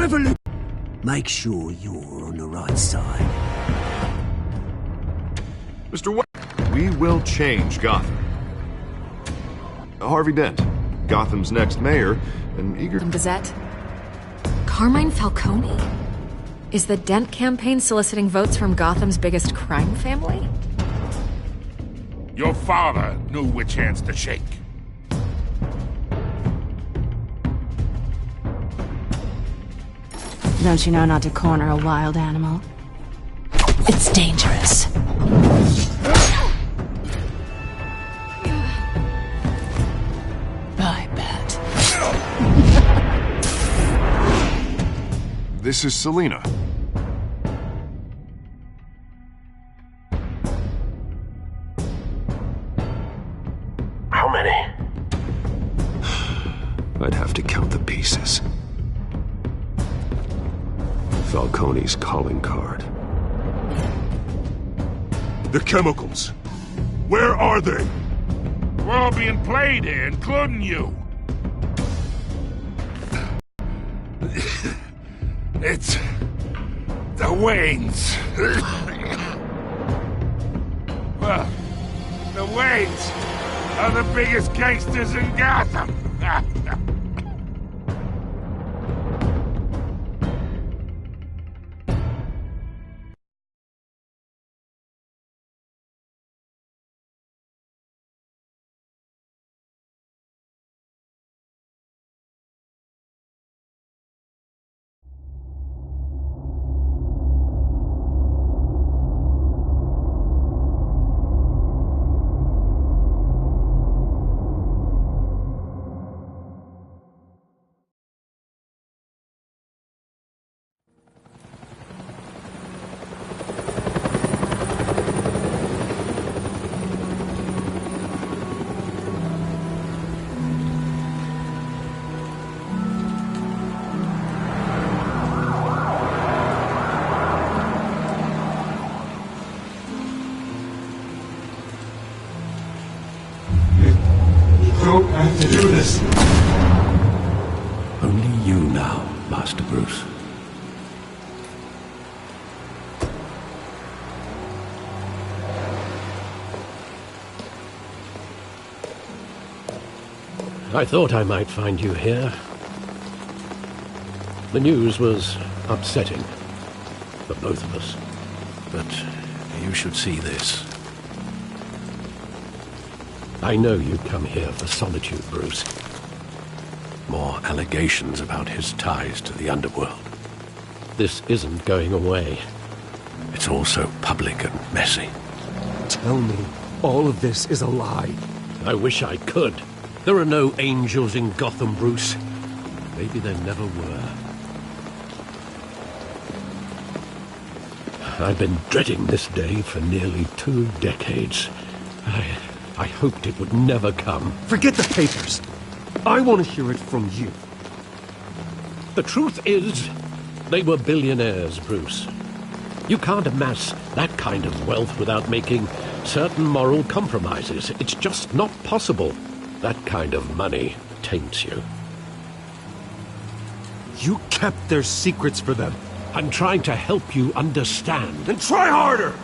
revolution. Make sure you're on the right side. Mr. Wayne, we will change Gotham. Harvey Dent, Gotham's next mayor, and eager... Gazette? Carmine Falcone? Is the Dent campaign soliciting votes from Gotham's biggest crime family? Your father knew which hands to shake. Don't you know not to corner a wild animal? It's dangerous. I bet. This is Selina. How many? I'd have to count the pieces. Falcone's calling card. The chemicals. Where are they? We're all being played here, including you. It's... the Waynes. Well, the Waynes are the biggest gangsters in Gotham. don't have to do this. Only you now, Master Bruce. I thought I might find you here. The news was upsetting for both of us. But you should see this. I know you come here for solitude, Bruce. More allegations about his ties to the underworld. This isn't going away. It's all so public and messy. Tell me, all of this is a lie. I wish I could. There are no angels in Gotham, Bruce. Maybe there never were. I've been dreading this day for nearly 2 decades. I hoped it would never come. Forget the papers. I want to hear it from you. The truth is, they were billionaires, Bruce. You can't amass that kind of wealth without making certain moral compromises. It's just not possible. That kind of money taints you. You kept their secrets for them. I'm trying to help you understand. Then try harder!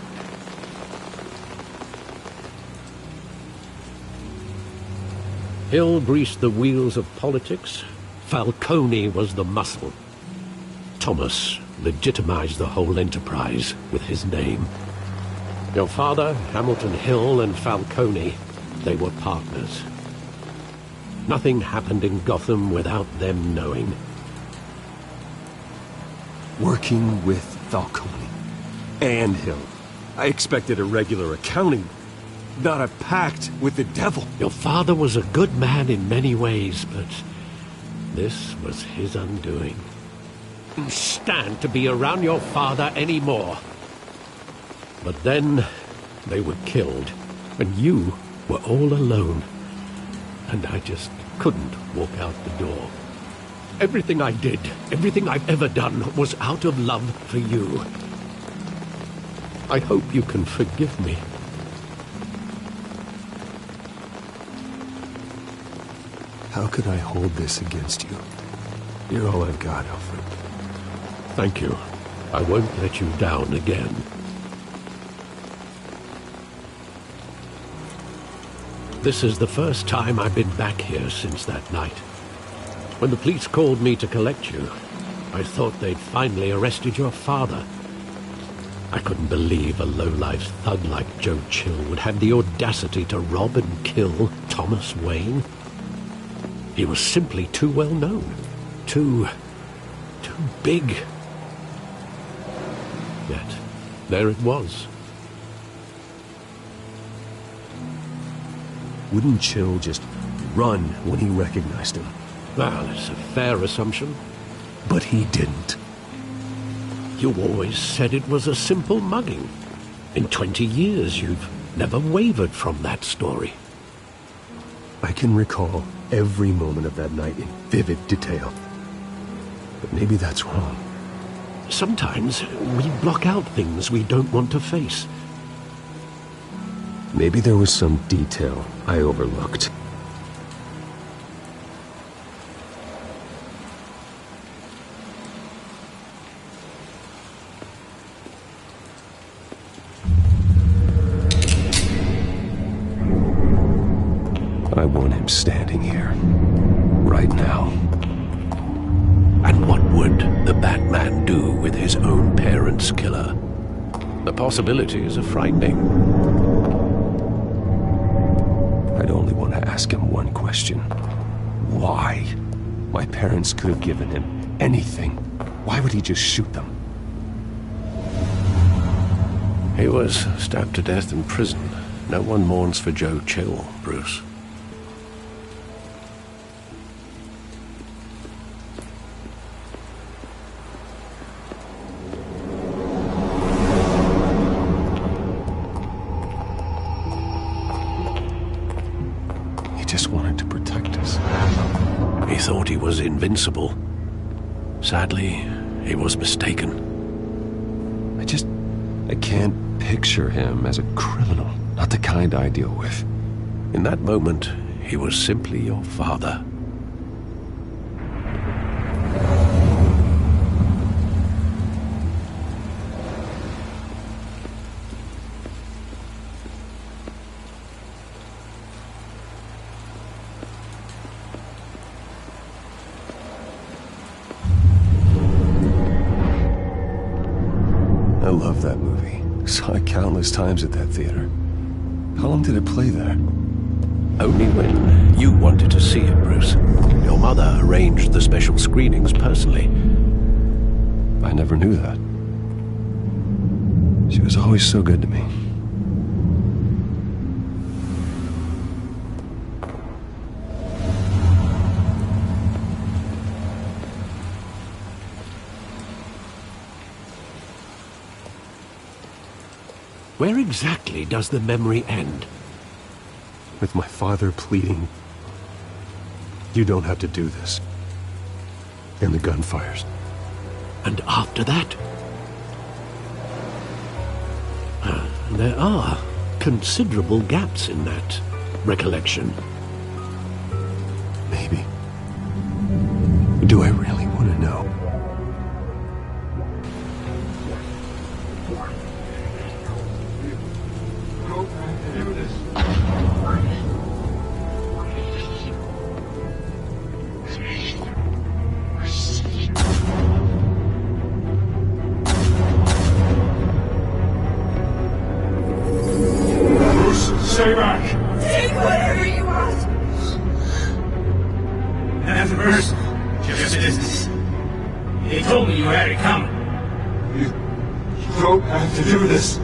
Hill greased the wheels of politics. Falcone was the muscle. Thomas legitimized the whole enterprise with his name. Your father, Hamilton Hill, and Falcone, they were partners. Nothing happened in Gotham without them knowing. Working with Falcone and Hill. I expected a regular accounting, not a pact with the devil. Your father was a good man in many ways, but this was his undoing. Couldn't stand to be around your father anymore. But then they were killed, and you were all alone. And I just couldn't walk out the door. Everything I did, everything I've ever done, was out of love for you. I hope you can forgive me. How could I hold this against you? You're all I've got, Alfred. Thank you. I won't let you down again. This is the first time I've been back here since that night. When the police called me to collect you, I thought they'd finally arrested your father. I couldn't believe a low-life thug like Joe Chill would have the audacity to rob and kill Thomas Wayne. He was simply too well known. Too big. Yet, there it was. Wouldn't Chill just run when he recognized him? Well, it's a fair assumption. But he didn't. You always said it was a simple mugging. In 20 years, you've never wavered from that story. I can recall every moment of that night in vivid detail. But maybe that's wrong. Sometimes we block out things we don't want to face. Maybe there was some detail I overlooked. I want him standing here, right now. And what would the Batman do with his own parents' killer? The possibilities are frightening. I'd only want to ask him one question. Why? My parents could have given him anything. Why would he just shoot them? He was stabbed to death in prison. No one mourns for Joe Chill, Bruce. Just wanted to protect us. He thought he was invincible. Sadly, he was mistaken. I can't picture him as a criminal. Not the kind I deal with. In that moment, he was simply your father. I love that movie. Saw it countless times at that theater. How long did it play there? Only when you wanted to see it, Bruce. Your mother arranged the special screenings personally. I never knew that. She was always so good to me. Where exactly does the memory end? With my father pleading, "You don't have to do this." And the gun fires. And after that? There are considerable gaps in that recollection. Maybe. Do I really want to know? Stay back! Take whatever you want! That's first. Just business. They told me you had it coming. You don't have to do this.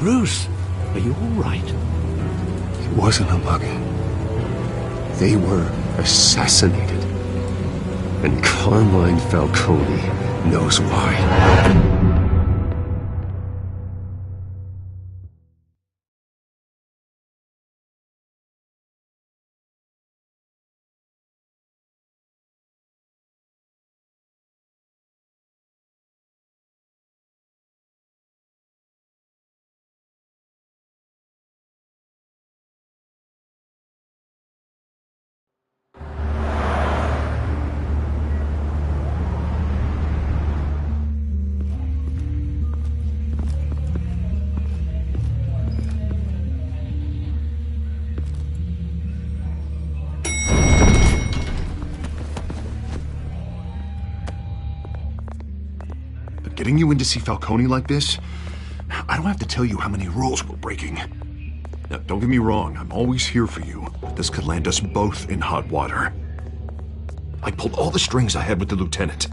Bruce, are you all right? It wasn't a mugging. They were assassinated. And Carmine Falcone knows why. Getting you in to see Falcone like this? I don't have to tell you how many rules we're breaking. Now, don't get me wrong, I'm always here for you, but this could land us both in hot water. I pulled all the strings I had with the lieutenant.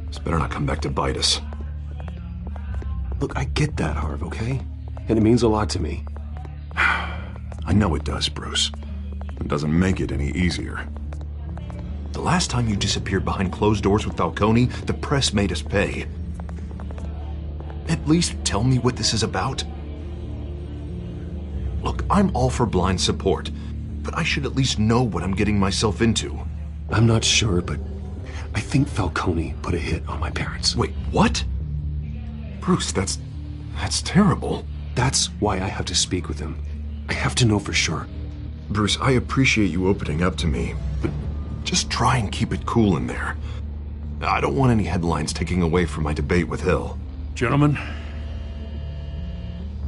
This better not come back to bite us. Look, I get that, Harv, okay? And it means a lot to me. I know it does, Bruce. It doesn't make it any easier. The last time you disappeared behind closed doors with Falcone, the press made us pay. At least tell me what this is about. Look, I'm all for blind support, but I should at least know what I'm getting myself into. I'm not sure, but I think Falcone put a hit on my parents. Wait, what? Bruce, that's terrible. That's why I have to speak with him. I have to know for sure. Bruce, I appreciate you opening up to me, but just try and keep it cool in there. I don't want any headlines taking away from my debate with Hill. Gentlemen,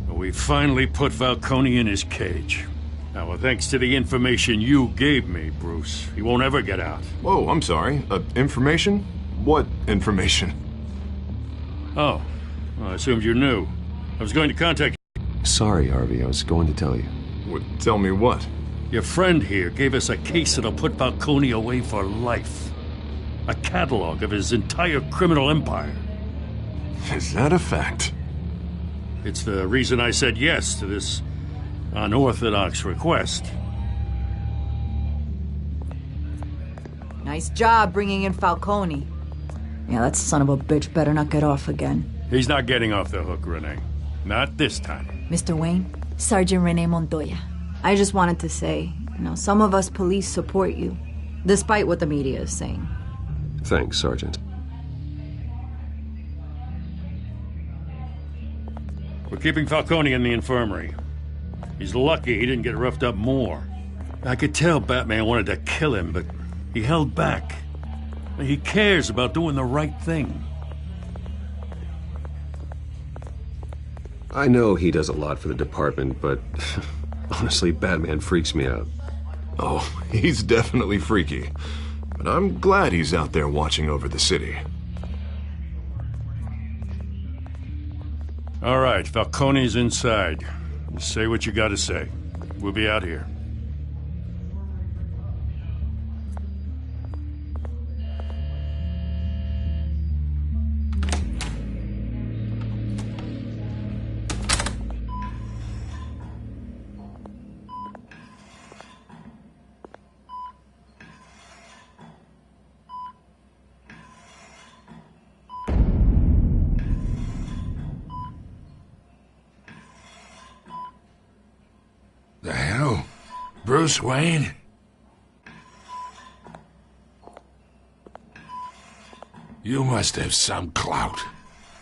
we finally put Falcone in his cage. Now, well, thanks to the information you gave me, Bruce, he won't ever get out. Whoa, I'm sorry. Information? What information? Oh, well, I assumed you knew. I was going to contact you. Sorry, Harvey, I was going to tell you. Tell me what? Your friend here gave us a case that'll put Falcone away for life. A catalog of his entire criminal empire. Is that a fact? It's the reason I said yes to this unorthodox request. Nice job bringing in Falcone. Yeah, that son of a bitch better not get off again. He's not getting off the hook, Renee. Not this time. Mr. Wayne, Sergeant Renee Montoya. I just wanted to say, some of us police support you, despite what the media is saying. Thanks, Sergeant. We're keeping Falcone in the infirmary. He's lucky he didn't get roughed up more. I could tell Batman wanted to kill him, but he held back. He cares about doing the right thing. I know he does a lot for the department, but honestly, Batman freaks me out. Oh, he's definitely freaky. But I'm glad he's out there watching over the city. All right, Falcone's inside. You say what you gotta say. We'll be out here. The hell? Bruce Wayne? You must have some clout.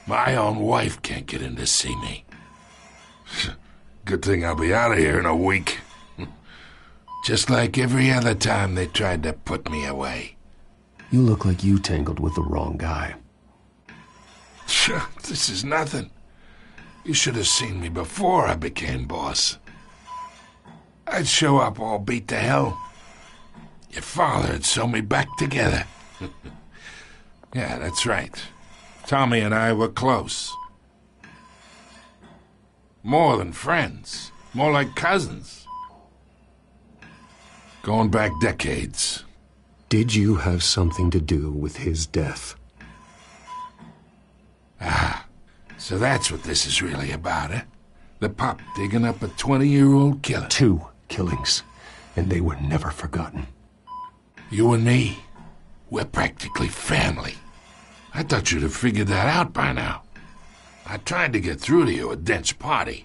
My own wife can't get in to see me. Good thing I'll be out of here in a week. Just like every other time they tried to put me away. You look like you tangled with the wrong guy. This is nothing. You should have seen me before I became boss. I'd show up all beat to hell. Your father'd sew me back together. Yeah, that's right. Tommy and I were close. More than friends. More like cousins. Going back decades. Did you have something to do with his death? Ah, so that's what this is really about, eh? The pop digging up a 20-year-old killer. 2 killings, and they were never forgotten. You and me, we're practically family. I thought you'd have figured that out by now. I tried to get through to you at Dent's party.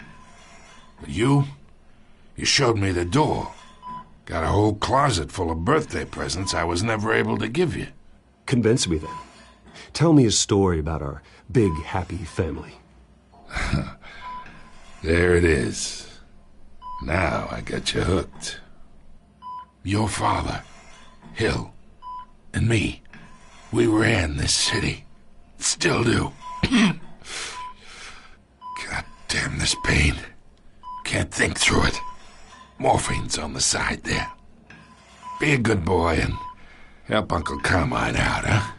But you showed me the door. Got a whole closet full of birthday presents I was never able to give you. Convince me then. Tell me a story about our big, happy family. There it is. Now I got you hooked. Your father, Hill, and me, we ran this city. Still do. God damn this pain. Can't think through it. Morphine's on the side there. Be a good boy and help Uncle Carmine out, huh?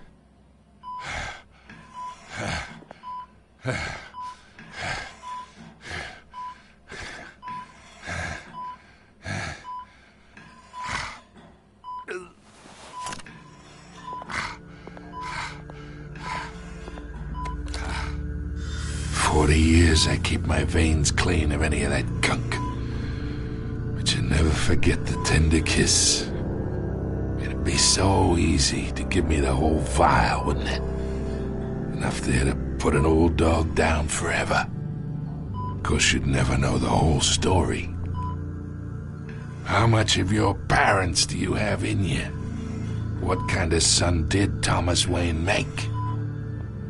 40 years I keep my veins clean of any of that gunk. But you never forget the tender kiss. It'd be so easy to give me the whole vial, wouldn't it? Enough there to put an old dog down forever. Of course, you'd never know the whole story. How much of your parents do you have in you? What kind of son did Thomas Wayne make?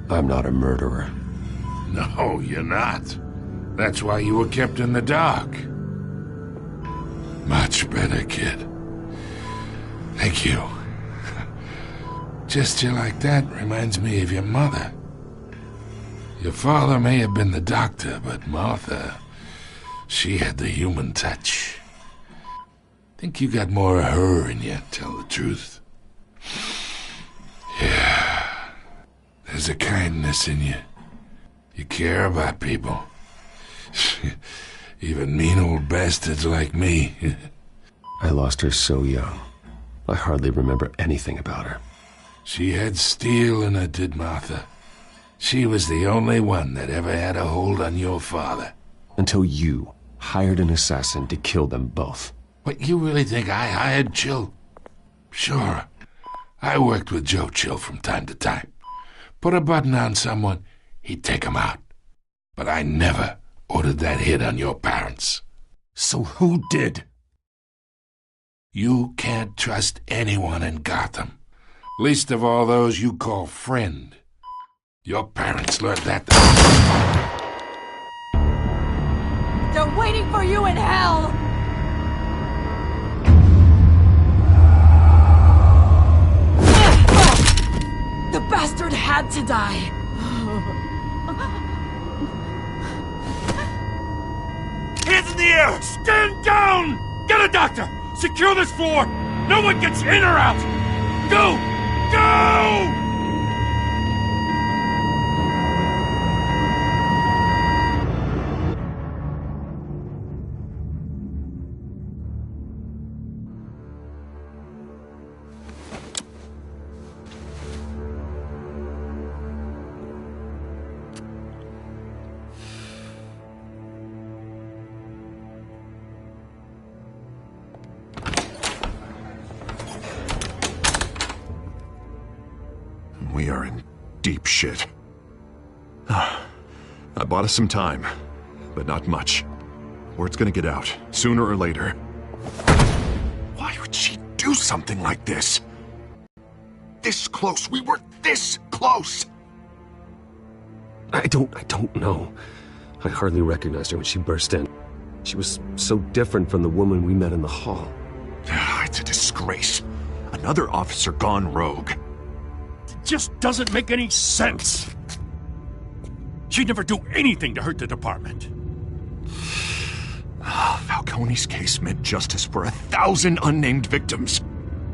I'm not a murderer. No, you're not. That's why you were kept in the dark. Much better, kid. Thank you. Gesture like that reminds me of your mother. Your father may have been the doctor, but Martha, she had the human touch. Think you got more of her in you, tell the truth. Yeah. There's a kindness in you. You care about people. Even mean old bastards like me. I lost her so young. I hardly remember anything about her. She had steel in her, did Martha. She was the only one that ever had a hold on your father. Until you hired an assassin to kill them both. What, you really think I hired Chill? Sure. I worked with Joe Chill from time to time. Put a button on someone, he'd take him out. But I never ordered that hit on your parents. So who did? You can't trust anyone in Gotham. Least of all those you call friend. Your parents learned that. They're waiting for you in hell! The bastard had to die. Hands in the air! Stand down! Get a doctor! Secure this floor! No one gets in or out! Go! Go! We are in deep shit. I bought us some time, but not much. Word's gonna get out, sooner or later. Why would she do something like this? This close, we were this close! I don't know. I hardly recognized her when she burst in. She was so different from the woman we met in the hall. It's a disgrace. Another officer gone rogue. Just doesn't make any sense. She'd never do anything to hurt the department. Falcone's case meant justice for 1,000 unnamed victims.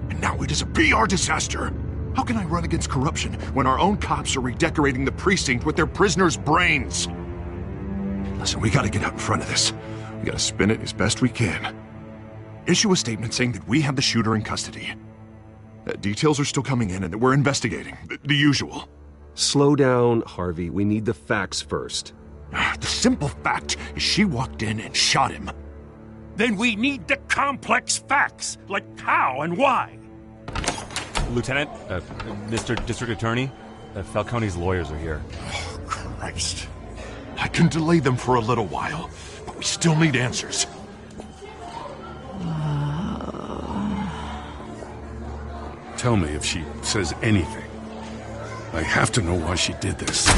And now it is a PR disaster. How can I run against corruption when our own cops are redecorating the precinct with their prisoners' brains? Listen, we gotta get out in front of this. We gotta spin it as best we can. Issue a statement saying that we have the shooter in custody. Details are still coming in and that we're investigating. The usual. Slow down, Harvey. We need the facts first. The simple fact is she walked in and shot him. Then we need the complex facts, like how and why. Lieutenant, Mr. District Attorney, Falcone's lawyers are here. Oh, Christ. I can delay them for a little while, but we still need answers. Tell me if she says anything. I have to know why she did this.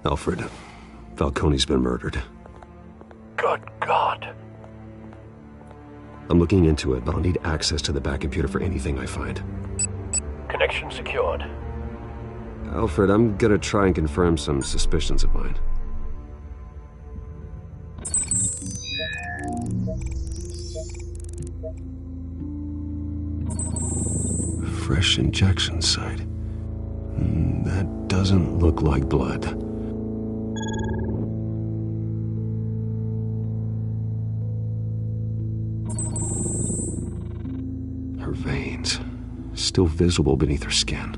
Alfred, Falcone's been murdered. Good God. I'm looking into it, but I'll need access to the back computer for anything I find. Connection secured. Alfred, I'm gonna try and confirm some suspicions of mine. Fresh injection site. That doesn't look like blood. Her veins, still visible beneath her skin.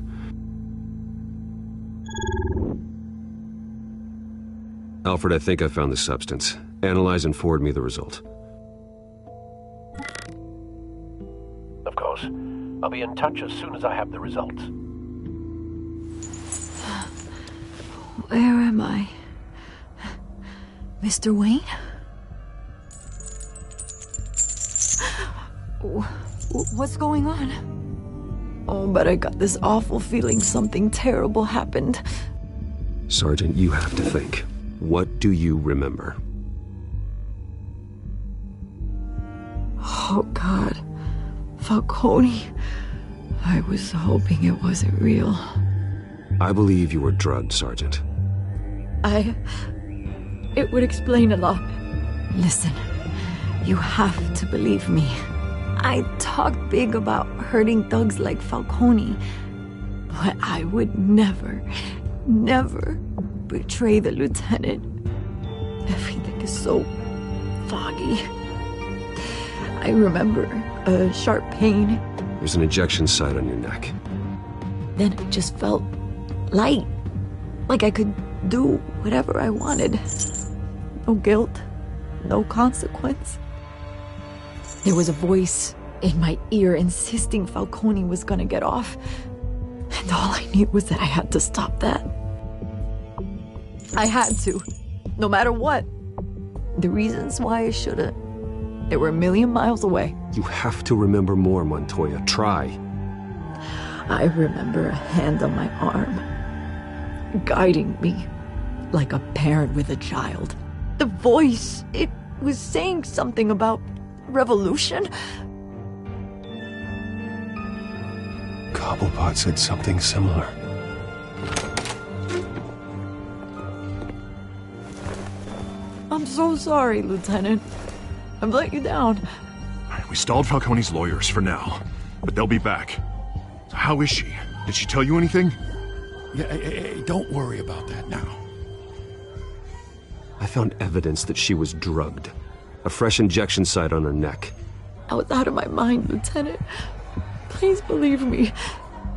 Alfred, I think I found the substance. Analyze and forward me the result. Of course. I'll be in touch as soon as I have the results. Where am I? Mr. Wayne? What's going on? Oh, but I got this awful feeling something terrible happened. Sergeant, you have to think. What do you remember? Oh, God. Falcone. I was hoping it wasn't real. I believe you were drugged, Sergeant. It would explain a lot. Listen, you have to believe me. I talk big about hurting thugs like Falcone, but I would never betray the lieutenant. Everything is so foggy. I remember a sharp pain. There's an injection site on your neck. Then it just felt light. Like I could do whatever I wanted. No guilt, no consequence. There was a voice in my ear insisting Falcone was gonna get off. And all I knew was that I had to stop that. I had to, no matter what. The reasons why I shouldn't, they were a million miles away. You have to remember more, Montoya. Try. I remember a hand on my arm, guiding me like a parent with a child. The voice, it was saying something about revolution. Cobblepot said something similar. I'm so sorry, Lieutenant. I've let you down. We stalled Falcone's lawyers for now, but they'll be back. So how is she? Did she tell you anything? Yeah, hey, don't worry about that now. I found evidence that she was drugged. A fresh injection site on her neck. I was out of my mind, Lieutenant. Please believe me.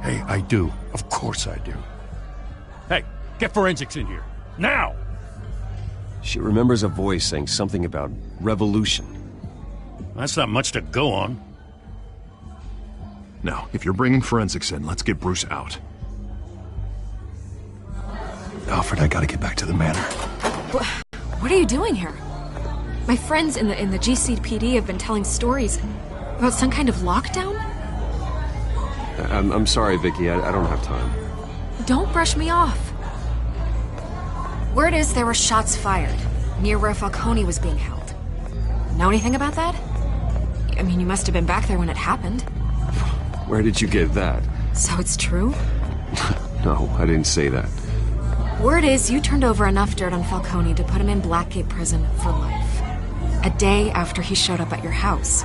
Hey, I do. Of course I do. Hey, get forensics in here. Now! She remembers a voice saying something about revolution. That's not much to go on. Now, if you're bringing forensics in, let's get Bruce out. Alfred, I gotta get back to the manor. What are you doing here? My friends in the GCPD have been telling stories about some kind of lockdown? I'm sorry, Vicky. I don't have time. Don't brush me off. Word is there were shots fired near where Falcone was being held. Know anything about that? I mean, you must have been back there when it happened. Where did you get that? So it's true? No, I didn't say that. Word is you turned over enough dirt on Falcone to put him in Blackgate Prison for life. A day after he showed up at your house.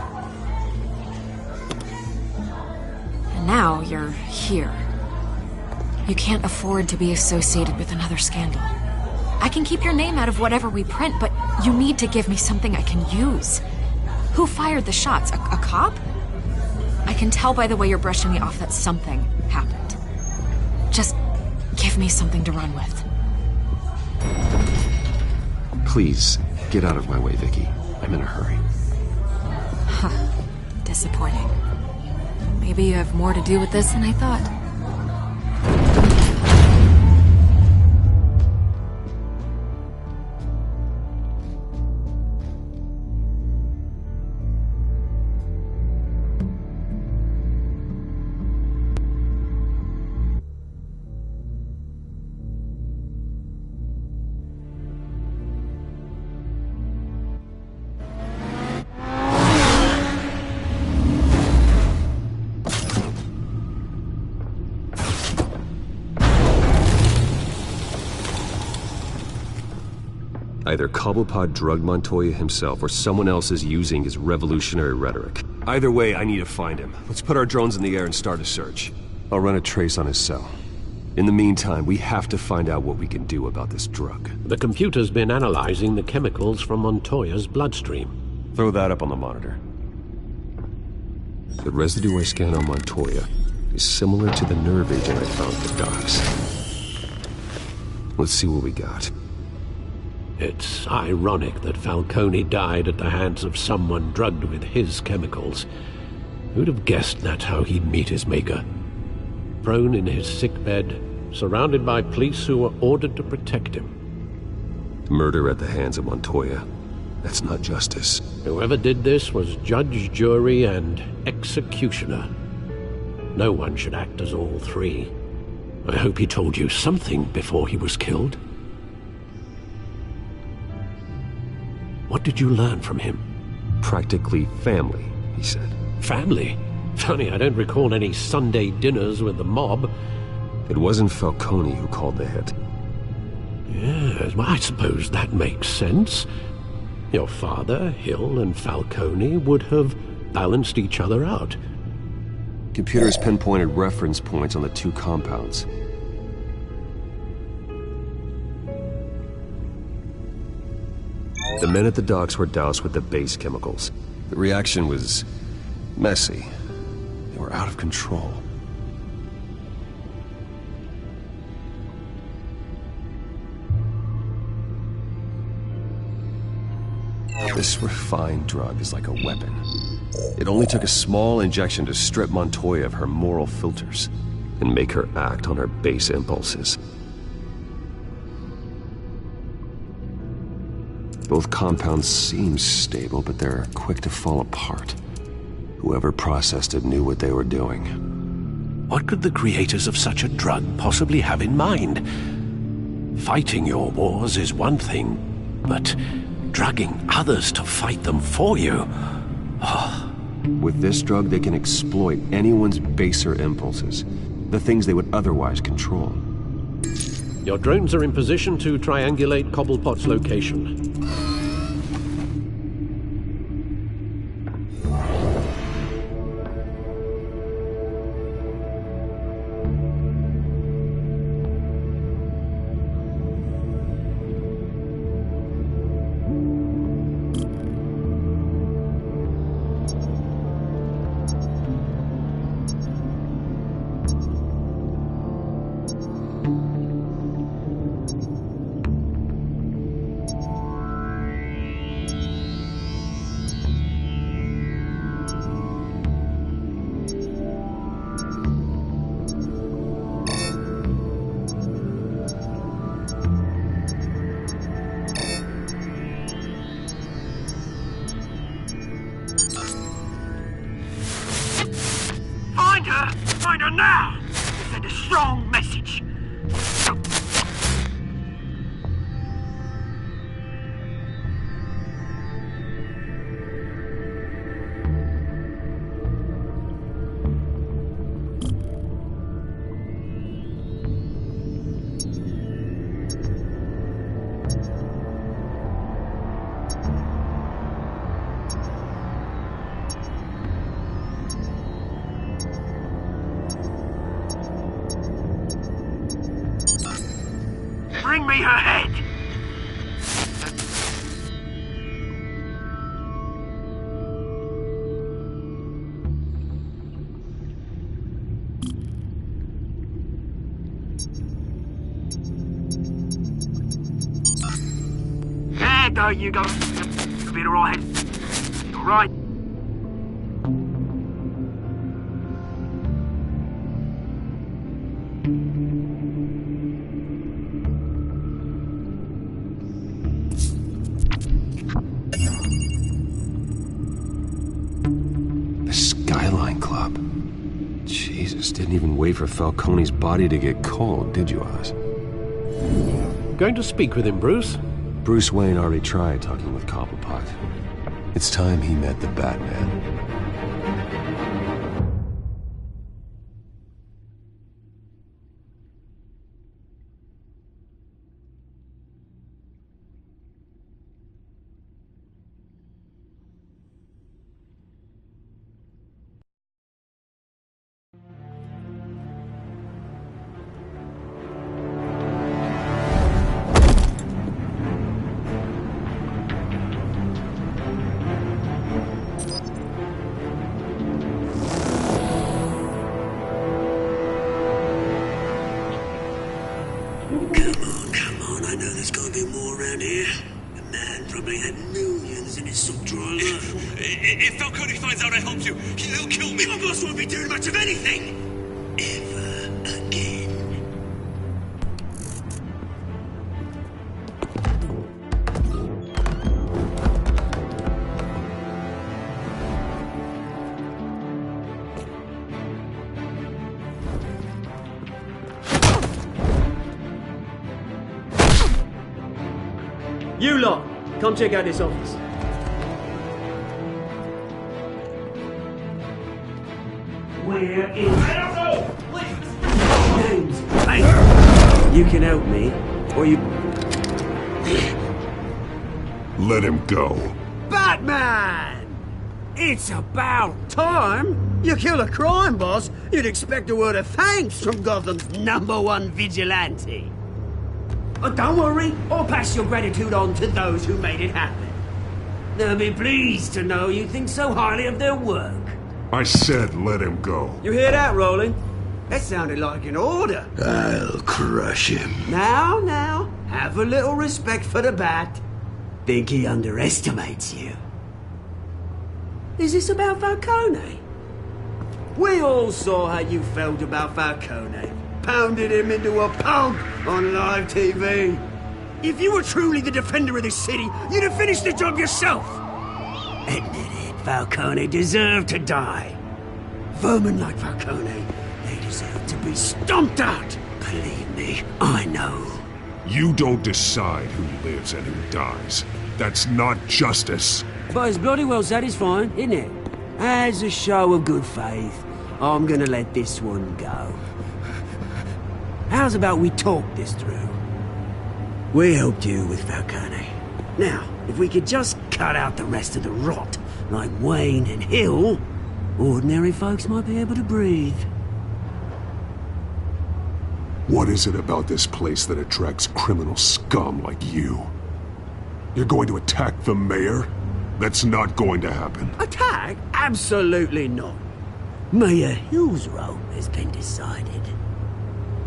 And now you're here. You can't afford to be associated with another scandal. I can keep your name out of whatever we print, but you need to give me something I can use. Who fired the shots? A cop? I can tell by the way you're brushing me off that something happened. Give me something to run with. Please, get out of my way, Vicky. I'm in a hurry. Huh. Disappointing. Maybe you have more to do with this than I thought. Either Cobblepot drugged Montoya himself, or someone else is using his revolutionary rhetoric. Either way, I need to find him. Let's put our drones in the air and start a search. I'll run a trace on his cell. In the meantime, we have to find out what we can do about this drug. The computer's been analyzing the chemicals from Montoya's bloodstream. Throw that up on the monitor. The residue I scanned on Montoya is similar to the nerve agent I found at the docks. Let's see what we got. It's ironic that Falcone died at the hands of someone drugged with his chemicals. Who'd have guessed that's how he'd meet his maker? Prone in his sickbed, surrounded by police who were ordered to protect him. Murder at the hands of Montoya. That's not justice. Whoever did this was judge, jury, and executioner. No one should act as all three. I hope he told you something before he was killed. What did you learn from him? Practically family, he said. Family? Funny, I don't recall any Sunday dinners with the mob. It wasn't Falcone who called the hit. Yes, well, I suppose that makes sense. Your father, Hill, and Falcone would have balanced each other out. Computers pinpointed reference points on the two compounds. The men at the docks were doused with the base chemicals. The reaction was messy. They were out of control. This refined drug is like a weapon. It only took a small injection to strip Montoya of her moral filters and make her act on her base impulses. Both compounds seem stable, but they're quick to fall apart. Whoever processed it knew what they were doing. What could the creators of such a drug possibly have in mind? Fighting your wars is one thing, but drugging others to fight them for you? Oh. With this drug, they can exploit anyone's baser impulses, the things they would otherwise control. Your drones are in position to triangulate Cobblepot's location. Find her now! Send a strong message. Bring me her head! No, you go. You'll be alright. Alright. The Skyline Club. Jesus, didn't even wait for Falcone's body to get cold, did you, Oz? Going to speak with him, Bruce? Bruce Wayne already tried talking with Cobblepot. It's time he met the Batman. Come on, I know there's gonna be more around here. The man probably had millions in his sub-drawer. If Falcone finds out I helped you, he'll kill me. Your boss won't be doing much of anything. Ever again. You lot, come check out this office. Where is... James, hey! You can help me, or you... Let him go. Batman! It's about time! You kill a crime boss, you'd expect a word of thanks from Gotham's #1 vigilante. Oh, don't worry, I'll pass your gratitude on to those who made it happen. They'll be pleased to know you think so highly of their work. I said let him go. You hear that, Roland? That sounded like an order. I'll crush him. Now, have a little respect for the Bat. Think he underestimates you. Is this about Falcone? We all saw how you felt about Falcone. Pounded him into a pulp on live TV. If you were truly the defender of this city, you'd have finished the job yourself. Admit it, Falcone deserved to die. Vermin like Falcone, they deserve to be stomped out. Believe me, I know. You don't decide who lives and who dies. That's not justice. But it's bloody well satisfying, isn't it? As a show of good faith, I'm gonna let this one go. How's about we talk this through? We helped you with Falcone. Now, if we could just cut out the rest of the rot, like Wayne and Hill, ordinary folks might be able to breathe. What is it about this place that attracts criminal scum like you? You're going to attack the mayor? That's not going to happen. Attack? Absolutely not. Mayor Hill's role has been decided.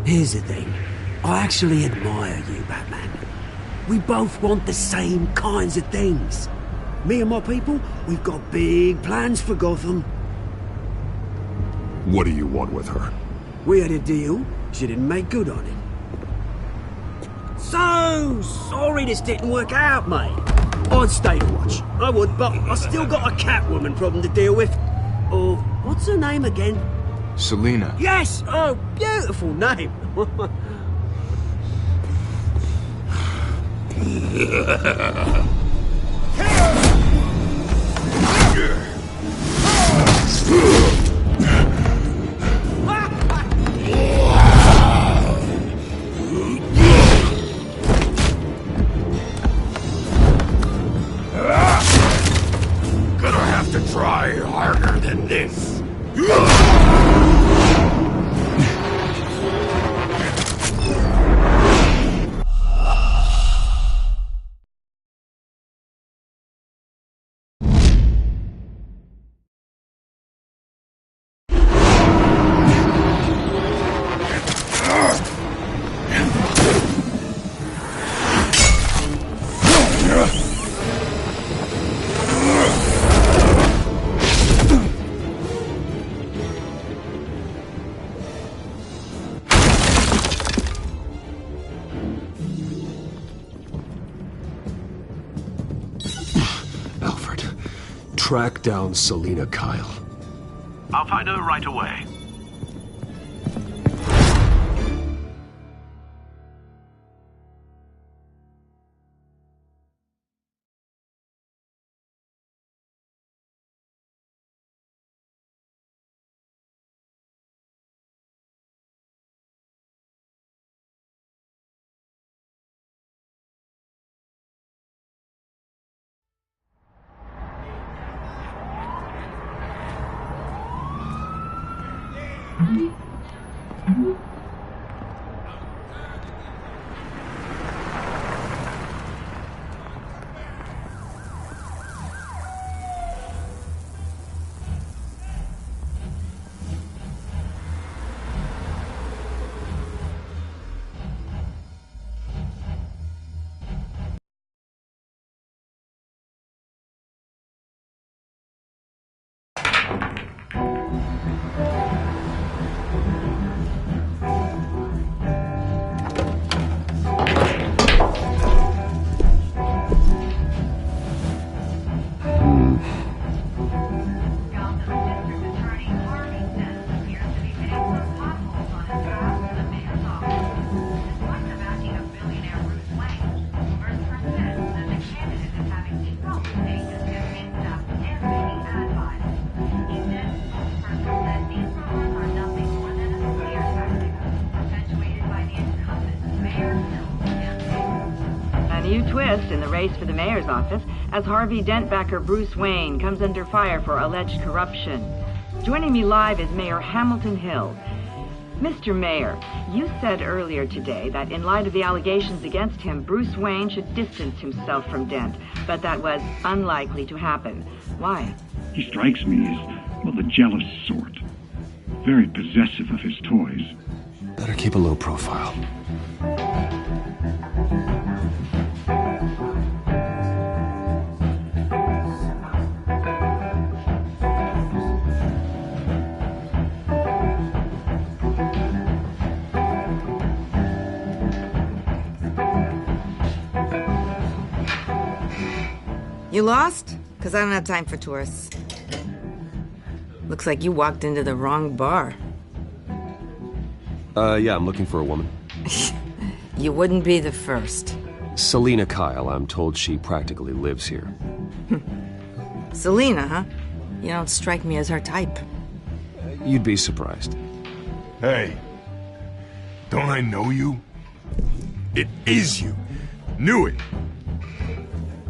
Here's the thing. I actually admire you, Batman. We both want the same kinds of things. Me and my people, we've got big plans for Gotham. What do you want with her? We had a deal. She didn't make good on it. So sorry this didn't work out, mate. I'd stay to watch. I would, but I still got a Catwoman problem to deal with. Oh, what's her name again? Selina. Yes! Oh, beautiful name. Gonna have to try harder than this. track down Selina Kyle. I'll find her right away. In the race for the mayor's office as Harvey Dentbacker Bruce Wayne comes under fire for alleged corruption. Joining me live is Mayor Hamilton Hill. Mr. Mayor, you said earlier today that in light of the allegations against him, Bruce Wayne should distance himself from Dent, but that was unlikely to happen. Why? He strikes me as, well, the jealous sort. Very possessive of his toys. Better keep a low profile. You lost? Because I don't have time for tourists. Looks like you walked into the wrong bar. Yeah, I'm looking for a woman. You wouldn't be the first. Selina Kyle, I'm told she practically lives here. Selina, huh? You don't strike me as her type. You'd be surprised. Hey, don't I know you? It is you. Knew it.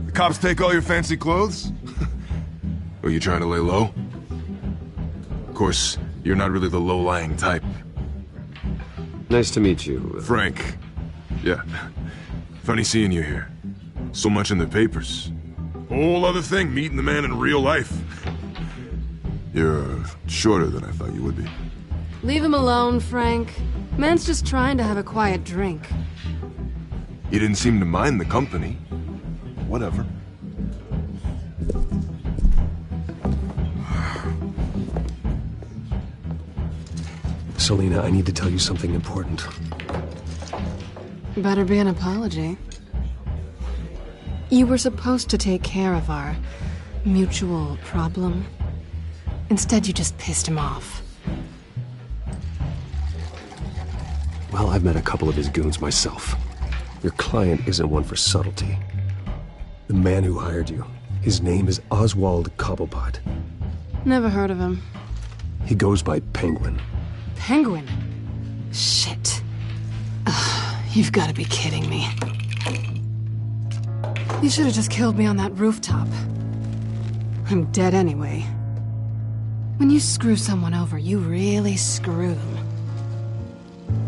The cops take all your fancy clothes? Are you trying to lay low? Of course, you're not really the low-lying type. Nice to meet you. Frank. Yeah. Funny seeing you here. So much in the papers. Whole other thing, meeting the man in real life. You're shorter than I thought you would be. Leave him alone, Frank. Man's just trying to have a quiet drink. You didn't seem to mind the company. Whatever. Selina, I need to tell you something important. Better be an apology. You were supposed to take care of our mutual problem. Instead, you just pissed him off. Well, I've met a couple of his goons myself. Your client isn't one for subtlety. The man who hired you, his name is Oswald Cobblepot. Never heard of him. He goes by Penguin. Penguin? Shit. Ugh, you've got to be kidding me. You should have just killed me on that rooftop. I'm dead anyway. When you screw someone over, you really screw them.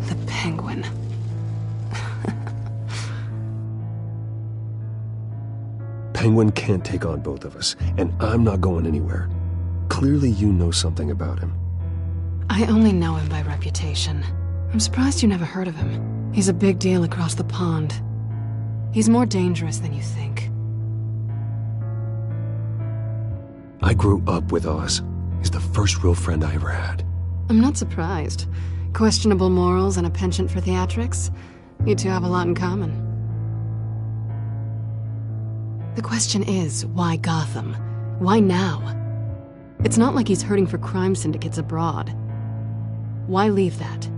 The Penguin. Penguin can't take on both of us, and I'm not going anywhere. Clearly you know something about him. I only know him by reputation. I'm surprised you never heard of him. He's a big deal across the pond. He's more dangerous than you think. I grew up with Oz. He's the first real friend I ever had. I'm not surprised. Questionable morals and a penchant for theatrics. You two have a lot in common. The question is, why Gotham? Why now? It's not like he's hurting for crime syndicates abroad. Why leave that?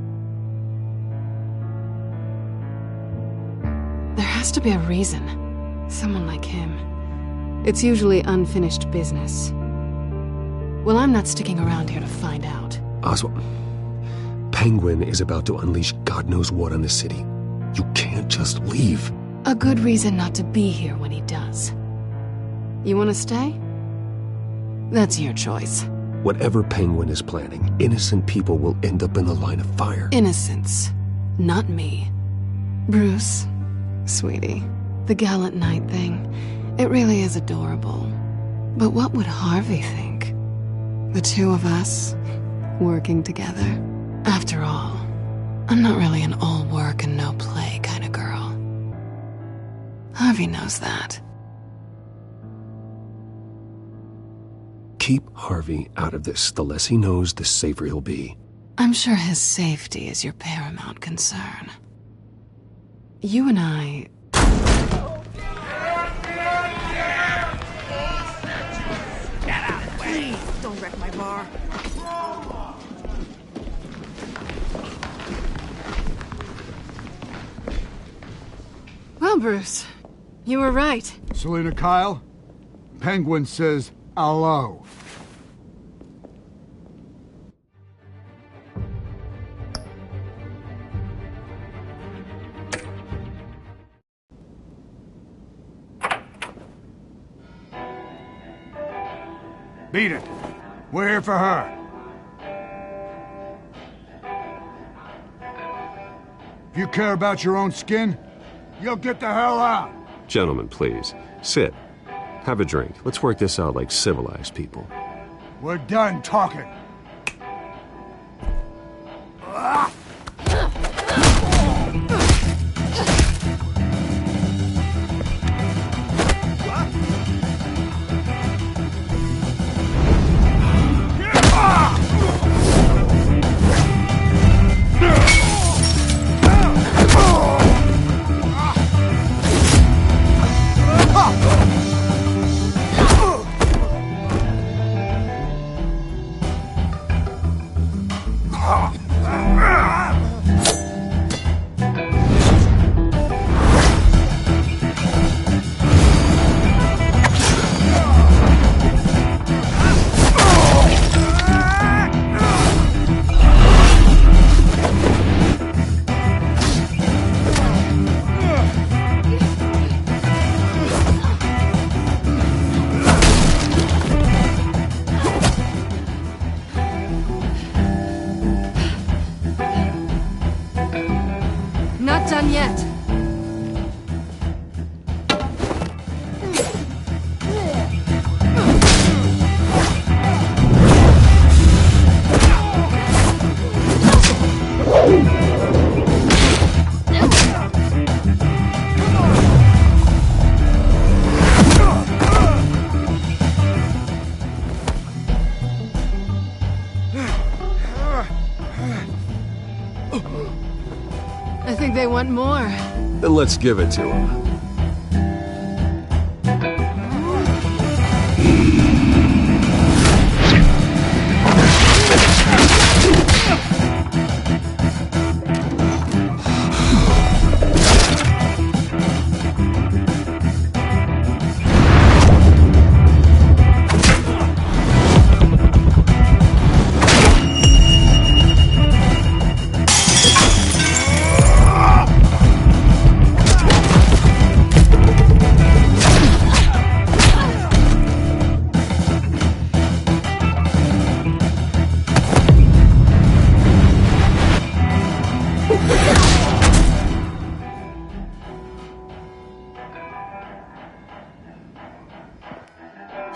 There has to be a reason. Someone like him. It's usually unfinished business. Well, I'm not sticking around here to find out. Oswald, Penguin is about to unleash God knows what on the city. You can't just leave. A good reason not to be here when he does. You want to stay? That's your choice. Whatever Penguin is planning, innocent people will end up in the line of fire. Innocence. Not me. Bruce, sweetie, the gallant knight thing, it really is adorable. But what would Harvey think? The two of us, working together? After all, I'm not really an all work and no play kind of girl. Harvey knows that. Keep Harvey out of this. The less he knows, the safer he'll be. I'm sure his safety is your paramount concern. You and I... Get out of the way! Don't wreck my bar. Well, Bruce, you were right. Selina Kyle, Penguin says hello. Beat it. We're here for her. If you care about your own skin, you'll get the hell out. Gentlemen, please. Sit. Have a drink. Let's work this out like civilized people. We're done talking. Not done yet. I think they want more. Then let's give it to him.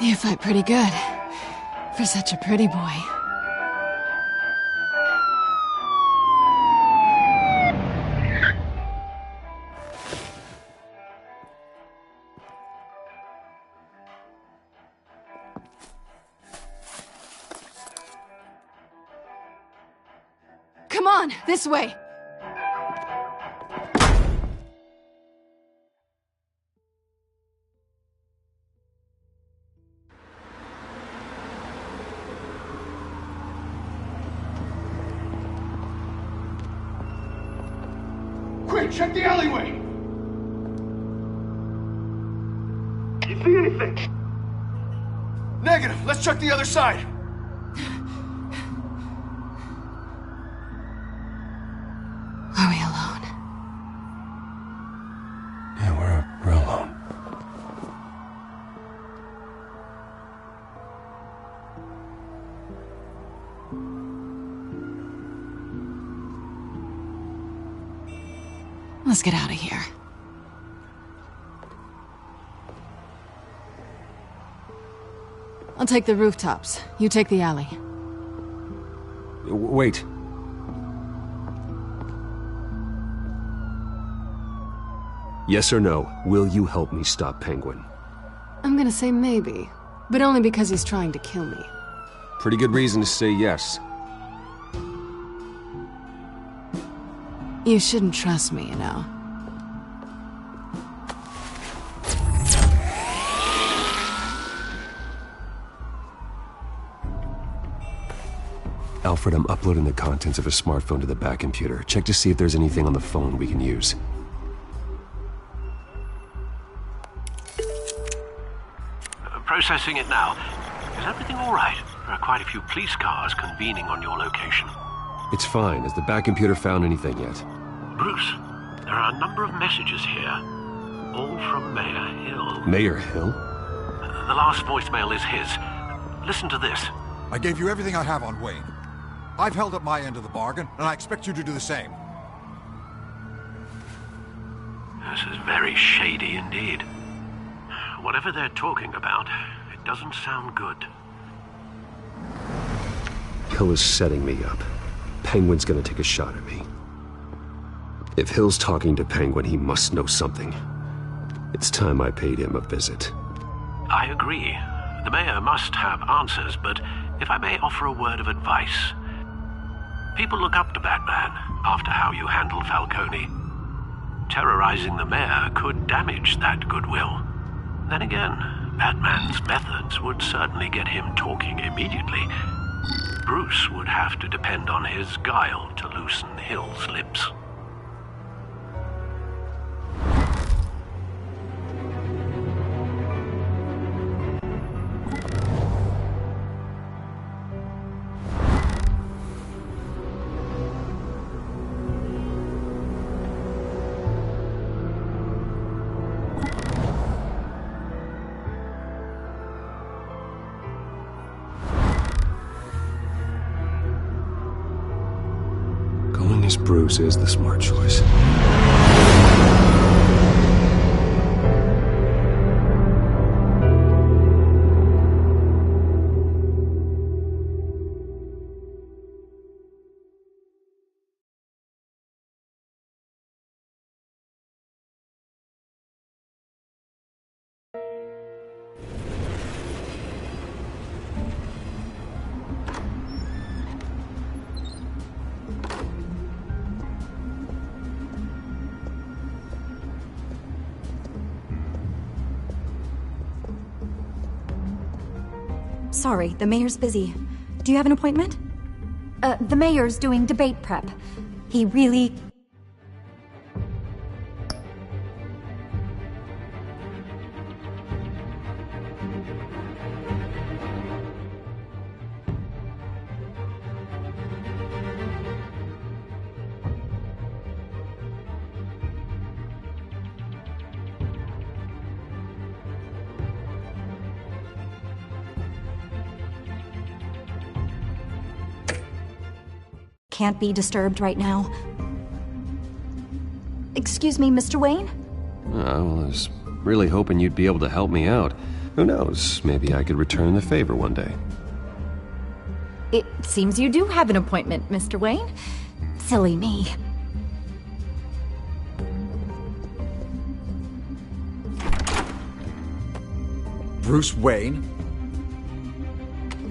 You fight pretty good. For such a pretty boy. Come on, this way! Quick, check the alleyway! You see anything? Negative. Let's check the other side. Are we alone? Yeah, we're alone. Let's get out of here. I'll take the rooftops. You take the alley. Wait. Yes or no, will you help me stop Penguin? I'm gonna say maybe, but only because he's trying to kill me. Pretty good reason to say yes. You shouldn't trust me, you know. Alfred, I'm uploading the contents of a smartphone to the back computer. Check to see if there's anything on the phone we can use. Processing it now. Is everything all right? There are quite a few police cars convening on your location. It's fine. Has the back computer found anything yet? Bruce, there are a number of messages here. All from Mayor Hill. Mayor Hill? The last voicemail is his. Listen to this. I gave you everything I have on Wayne. I've held up my end of the bargain, and I expect you to do the same. This is very shady indeed. Whatever they're talking about, it doesn't sound good. Hill is setting me up. Penguin's gonna take a shot at me. If Hill's talking to Penguin, he must know something. It's time I paid him a visit. I agree. The mayor must have answers, but if I may offer a word of advice. People look up to Batman after how you handled Falcone. Terrorizing the mayor could damage that goodwill. Then again, Batman's methods would certainly get him talking immediately. Bruce would have to depend on his guile to loosen Hill's lips. Bruce is the smart choice. Sorry, the mayor's busy. Do you have an appointment? The mayor's doing debate prep. He really... can't be disturbed right now. Excuse me, Mr. Wayne? I was really hoping you'd be able to help me out. Who knows, maybe I could return the favor one day. It seems you do have an appointment, Mr. Wayne. Silly me. Bruce Wayne?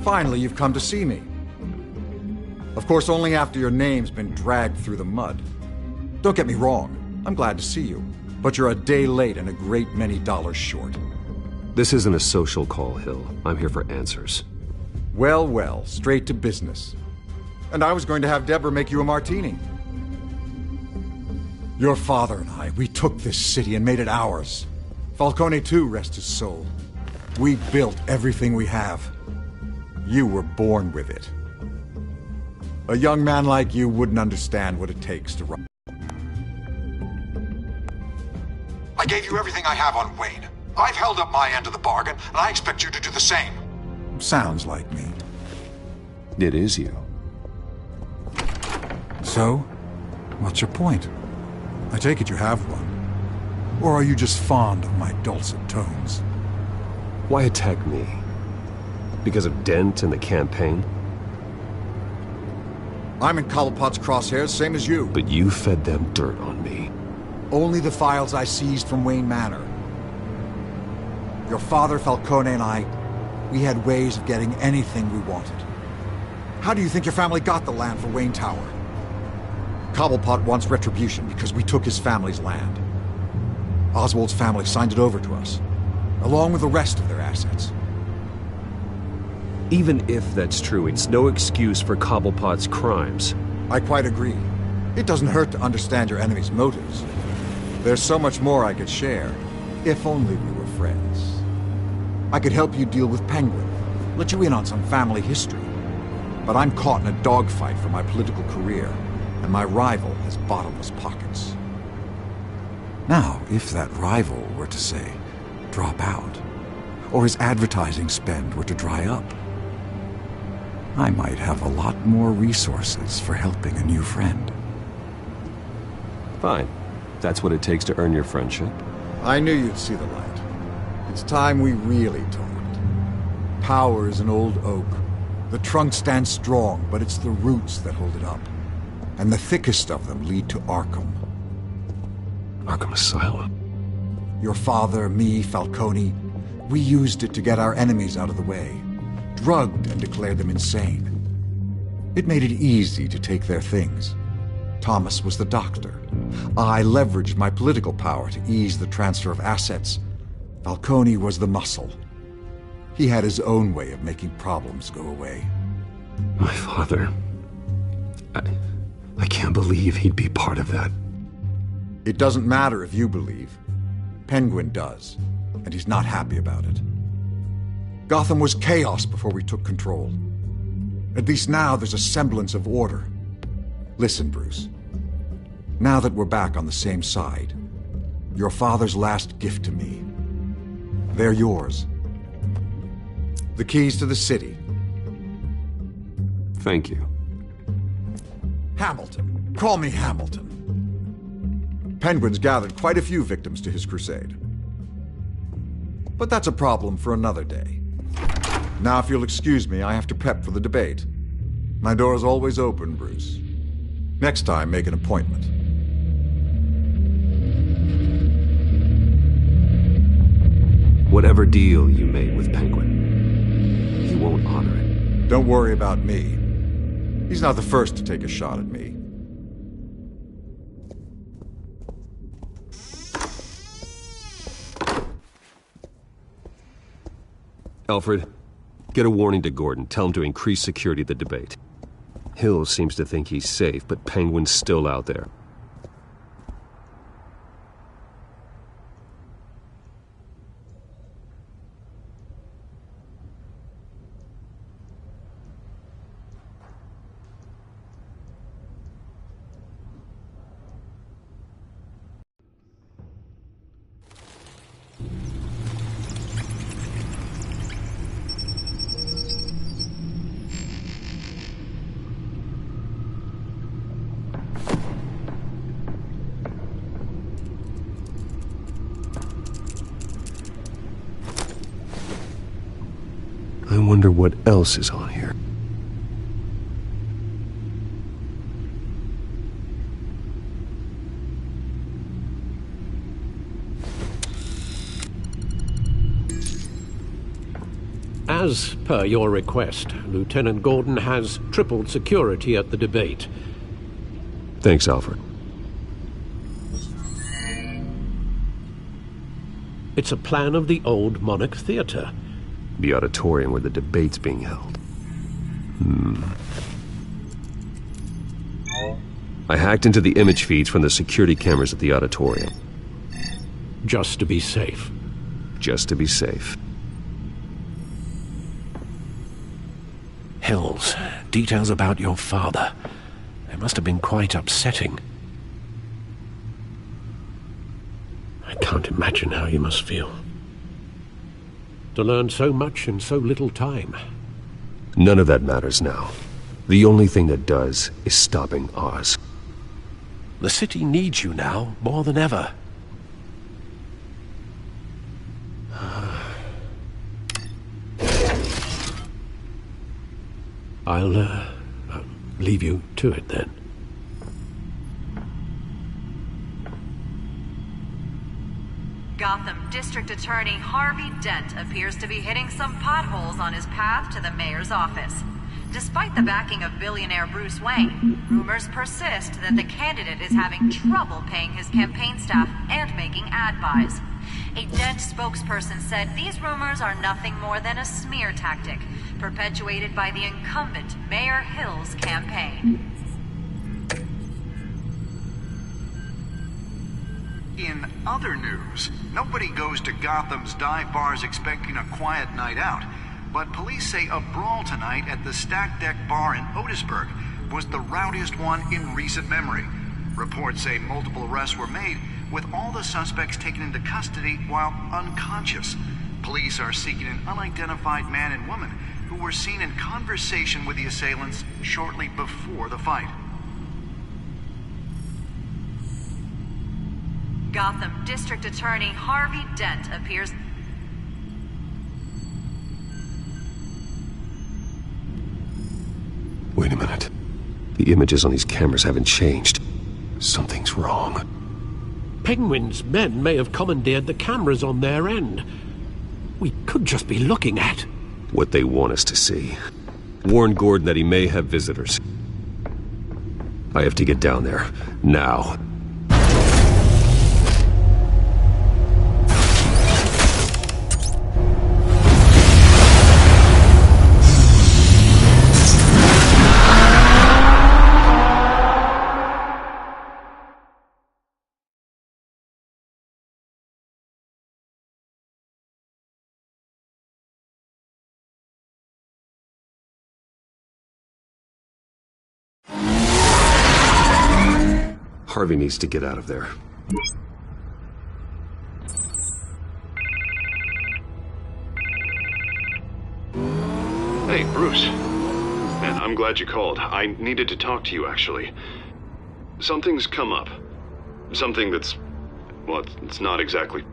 Finally, you've come to see me. Of course, only after your name's been dragged through the mud. Don't get me wrong, I'm glad to see you, but you're a day late and a great many dollars short. This isn't a social call, Hill. I'm here for answers. Well, well, straight to business. And I was going to have Deborah make you a martini. Your father and I, we took this city and made it ours. Falcone too, rest his soul. We built everything we have. You were born with it. A young man like you wouldn't understand what it takes to run. I gave you everything I have on Wayne. I've held up my end of the bargain, and I expect you to do the same. Sounds like me. It is you. So, what's your point? I take it you have one. Or are you just fond of my dulcet tones? Why attack me? Because of Dent and the campaign? I'm in Cobblepot's crosshairs, same as you. But you fed them dirt on me. Only the files I seized from Wayne Manor. Your father, Falcone, and I, we had ways of getting anything we wanted. How do you think your family got the land for Wayne Tower? Cobblepot wants retribution because we took his family's land. Oswald's family signed it over to us, along with the rest of their assets. Even if that's true, it's no excuse for Cobblepot's crimes. I quite agree. It doesn't hurt to understand your enemy's motives. There's so much more I could share, if only we were friends. I could help you deal with Penguin, let you in on some family history. But I'm caught in a dogfight for my political career, and my rival has bottomless pockets. Now, if that rival were to, say, drop out, or his advertising spend were to dry up, I might have a lot more resources for helping a new friend. Fine. That's what it takes to earn your friendship. I knew you'd see the light. It's time we really talked. Power is an old oak. The trunk stands strong, but it's the roots that hold it up. And the thickest of them lead to Arkham. Arkham Asylum? Your father, me, Falcone, we used it to get our enemies out of the way. Drugged and declared them insane. It made it easy to take their things. Thomas was the doctor. I leveraged my political power to ease the transfer of assets. Falcone was the muscle. He had his own way of making problems go away. My father... I can't believe he'd be part of that. It doesn't matter if you believe. Penguin does, and he's not happy about it. Gotham was chaos before we took control. At least now there's a semblance of order. Listen, Bruce. Now that we're back on the same side, your father's last gift to me, they're yours. The keys to the city. Thank you. Hamilton. Call me Hamilton. Penguin's gathered quite a few victims to his crusade. But that's a problem for another day. Now, if you'll excuse me, I have to prep for the debate. My door is always open, Bruce. Next time, make an appointment. Whatever deal you made with Penguin, he won't honor it. Don't worry about me. He's not the first to take a shot at me. Alfred, get a warning to Gordon. Tell him to increase security at the debate. Hill seems to think he's safe, but Penguin's still out there. I wonder what else is on here. As per your request, Lieutenant Gordon has tripled security at the debate. Thanks, Alfred. It's a plan of the old Monarch Theater. The auditorium where the debate's being held. I hacked into the image feeds from the security cameras at the auditorium. Just to be safe. Just to be safe. Hills, details about your father. They must have been quite upsetting. I can't imagine how you must feel. To learn so much in so little time. None of that matters now. The only thing that does is stopping Oz. The city needs you now, more than ever. I'll leave you to it then. Gotham District Attorney Harvey Dent appears to be hitting some potholes on his path to the mayor's office. Despite the backing of billionaire Bruce Wayne, rumors persist that the candidate is having trouble paying his campaign staff and making ad buys. A Dent spokesperson said these rumors are nothing more than a smear tactic, perpetuated by the incumbent Mayor Hill's campaign. In other news, nobody goes to Gotham's dive bars expecting a quiet night out. But police say a brawl tonight at the Stack Deck Bar in Otisburg was the rowdiest one in recent memory. Reports say multiple arrests were made, with all the suspects taken into custody while unconscious. Police are seeking an unidentified man and woman who were seen in conversation with the assailants shortly before the fight. Gotham District Attorney Harvey Dent appears... Wait a minute. The images on these cameras haven't changed. Something's wrong. Penguin's men may have commandeered the cameras on their end. We could just be looking at what they want us to see. Warn Gordon that he may have visitors. I have to get down there. Now. Harvey needs to get out of there. Hey, Bruce. Man, I'm glad you called. I needed to talk to you, actually. Something's come up. Something that's... well, it's not exactly...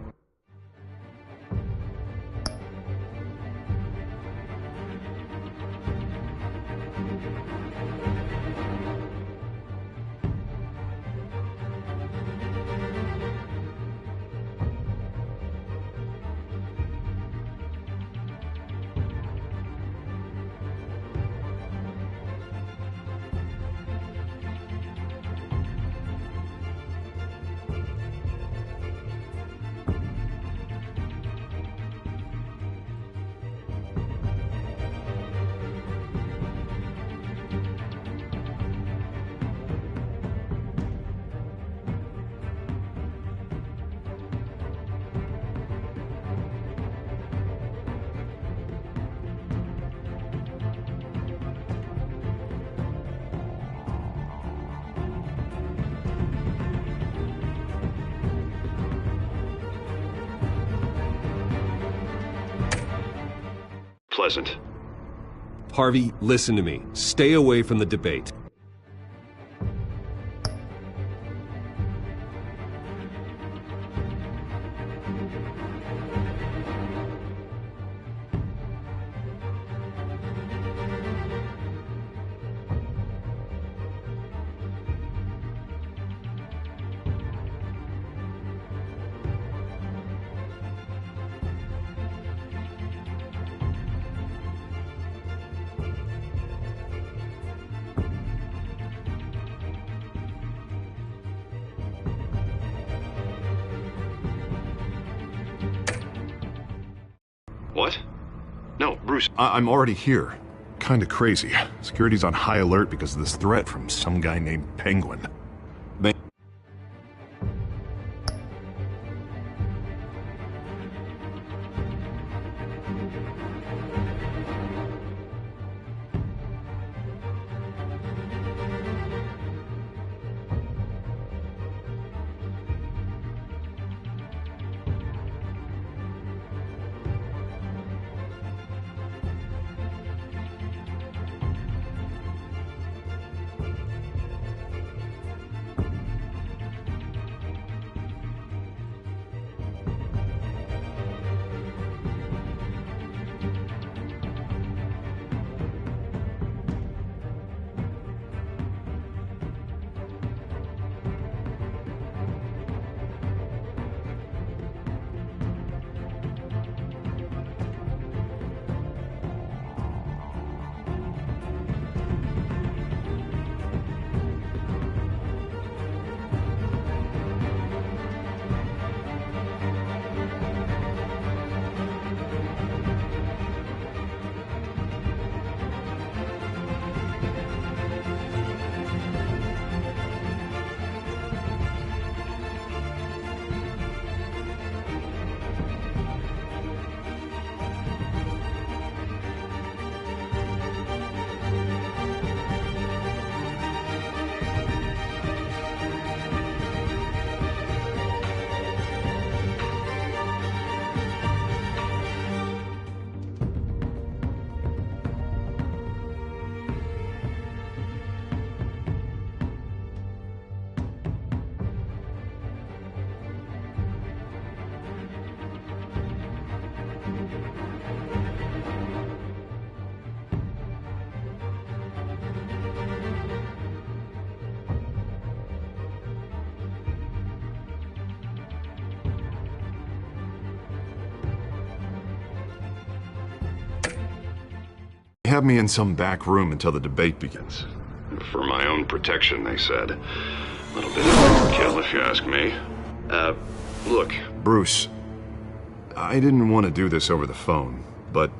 pleasant. Harvey, listen to me. Stay away from the debate. What? No, Bruce. I'm already here. Kinda crazy. Security's on high alert because of this threat from some guy named Penguin. They have me in some back room until the debate begins. For my own protection, they said. A little bit of overkill, if you ask me. Look. Bruce, I didn't want to do this over the phone, but...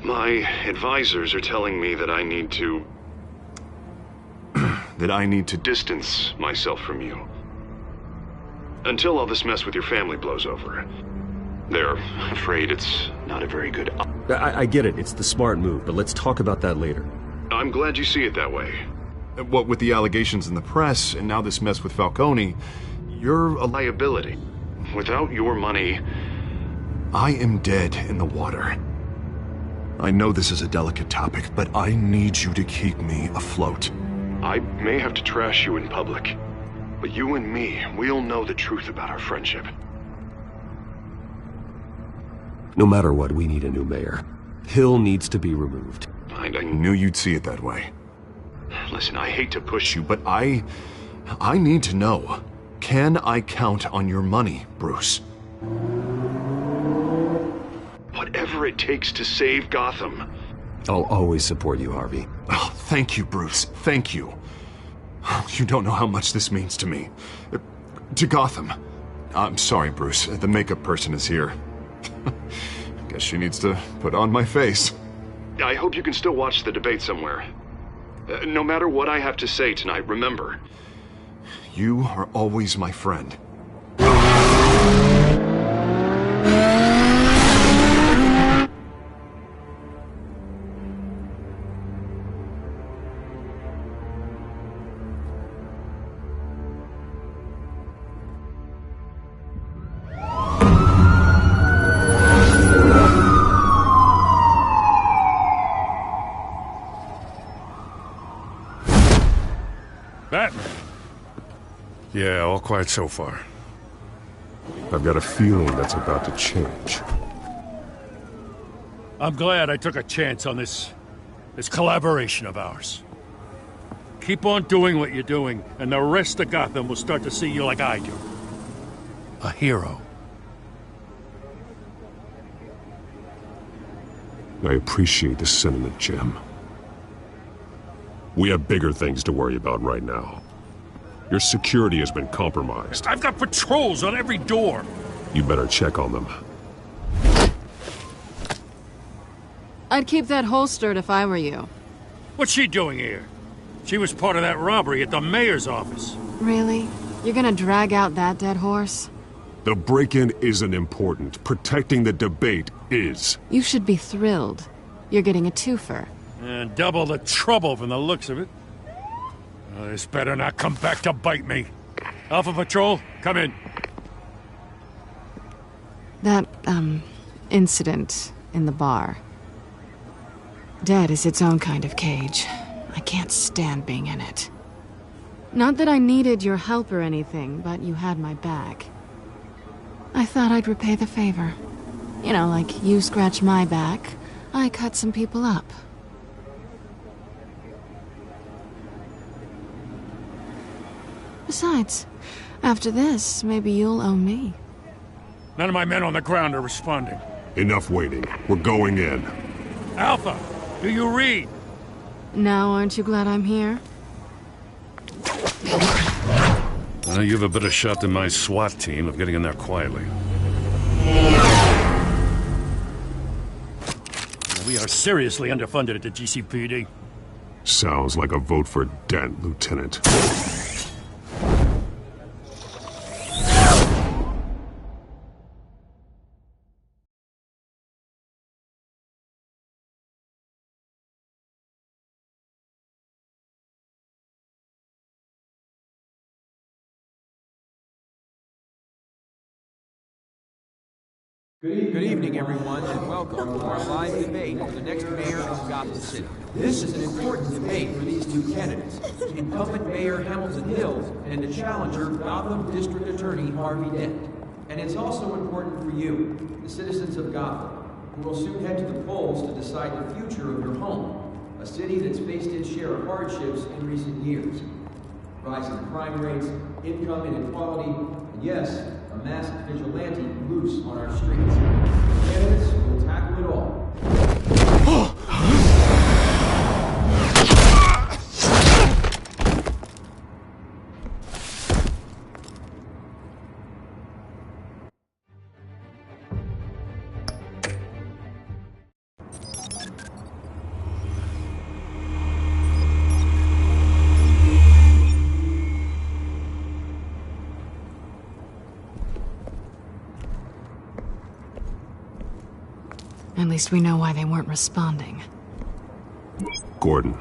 My advisors are telling me that I need to... that I need to distance myself from you. Until all this mess with your family blows over. They're afraid it's not a very good... I get it, it's the smart move, but let's talk about that later. I'm glad you see it that way. What with the allegations in the press, and now this mess with Falcone, you're a liability. Without your money... I am dead in the water. I know this is a delicate topic, but I need you to keep me afloat. I may have to trash you in public, but you and me, we'll know the truth about our friendship. No matter what, we need a new mayor. Hill needs to be removed. I knew you'd see it that way. Listen, I hate to push you, but I need to know. Can I count on your money, Bruce? Whatever it takes to save Gotham. I'll always support you, Harvey. Oh, thank you, Bruce. Thank you. You don't know how much this means to me. To Gotham. I'm sorry, Bruce. The makeup person is here. Guess she needs to put on my face. I hope you can still watch the debate somewhere. No matter what I have to say tonight, remember. You are always my friend. Batman. Yeah, all quiet so far. I've got a feeling that's about to change. I'm glad I took a chance on this collaboration of ours. Keep on doing what you're doing, and the rest of Gotham will start to see you like I do. A hero. I appreciate the sentiment, Jim. We have bigger things to worry about right now. Your security has been compromised. I've got patrols on every door. You better check on them. I'd keep that holstered if I were you. What's she doing here? She was part of that robbery at the mayor's office. Really? You're gonna drag out that dead horse? The break-in isn't important. Protecting the debate is. You should be thrilled. You're getting a twofer. And double the trouble from the looks of it. This better not come back to bite me. Alpha Patrol, come in. That, incident in the bar. Dead is its own kind of cage. I can't stand being in it. Not that I needed your help or anything, but you had my back. I thought I'd repay the favor. You know, like you scratch my back, I cut some people up. Besides, after this, maybe you'll owe me. None of my men on the ground are responding. Enough waiting. We're going in. Alpha, do you read? Now, aren't you glad I'm here? You have a better shot than my SWAT team of getting in there quietly. We are seriously underfunded at the GCPD. Sounds like a vote for Dent, Lieutenant. Good evening, everyone, and welcome to our live debate for the next mayor of Gotham City. This is an important debate for these two candidates, incumbent Mayor Hamilton Hill and the challenger, Gotham District Attorney Harvey Dent. And it's also important for you, the citizens of Gotham, who will soon head to the polls to decide the future of your home, a city that's faced its share of hardships in recent years. Rising crime rates, income inequality, and yes, a masked vigilante loose on our streets. Candidates will tackle it all. At least we know why they weren't responding. Gordon,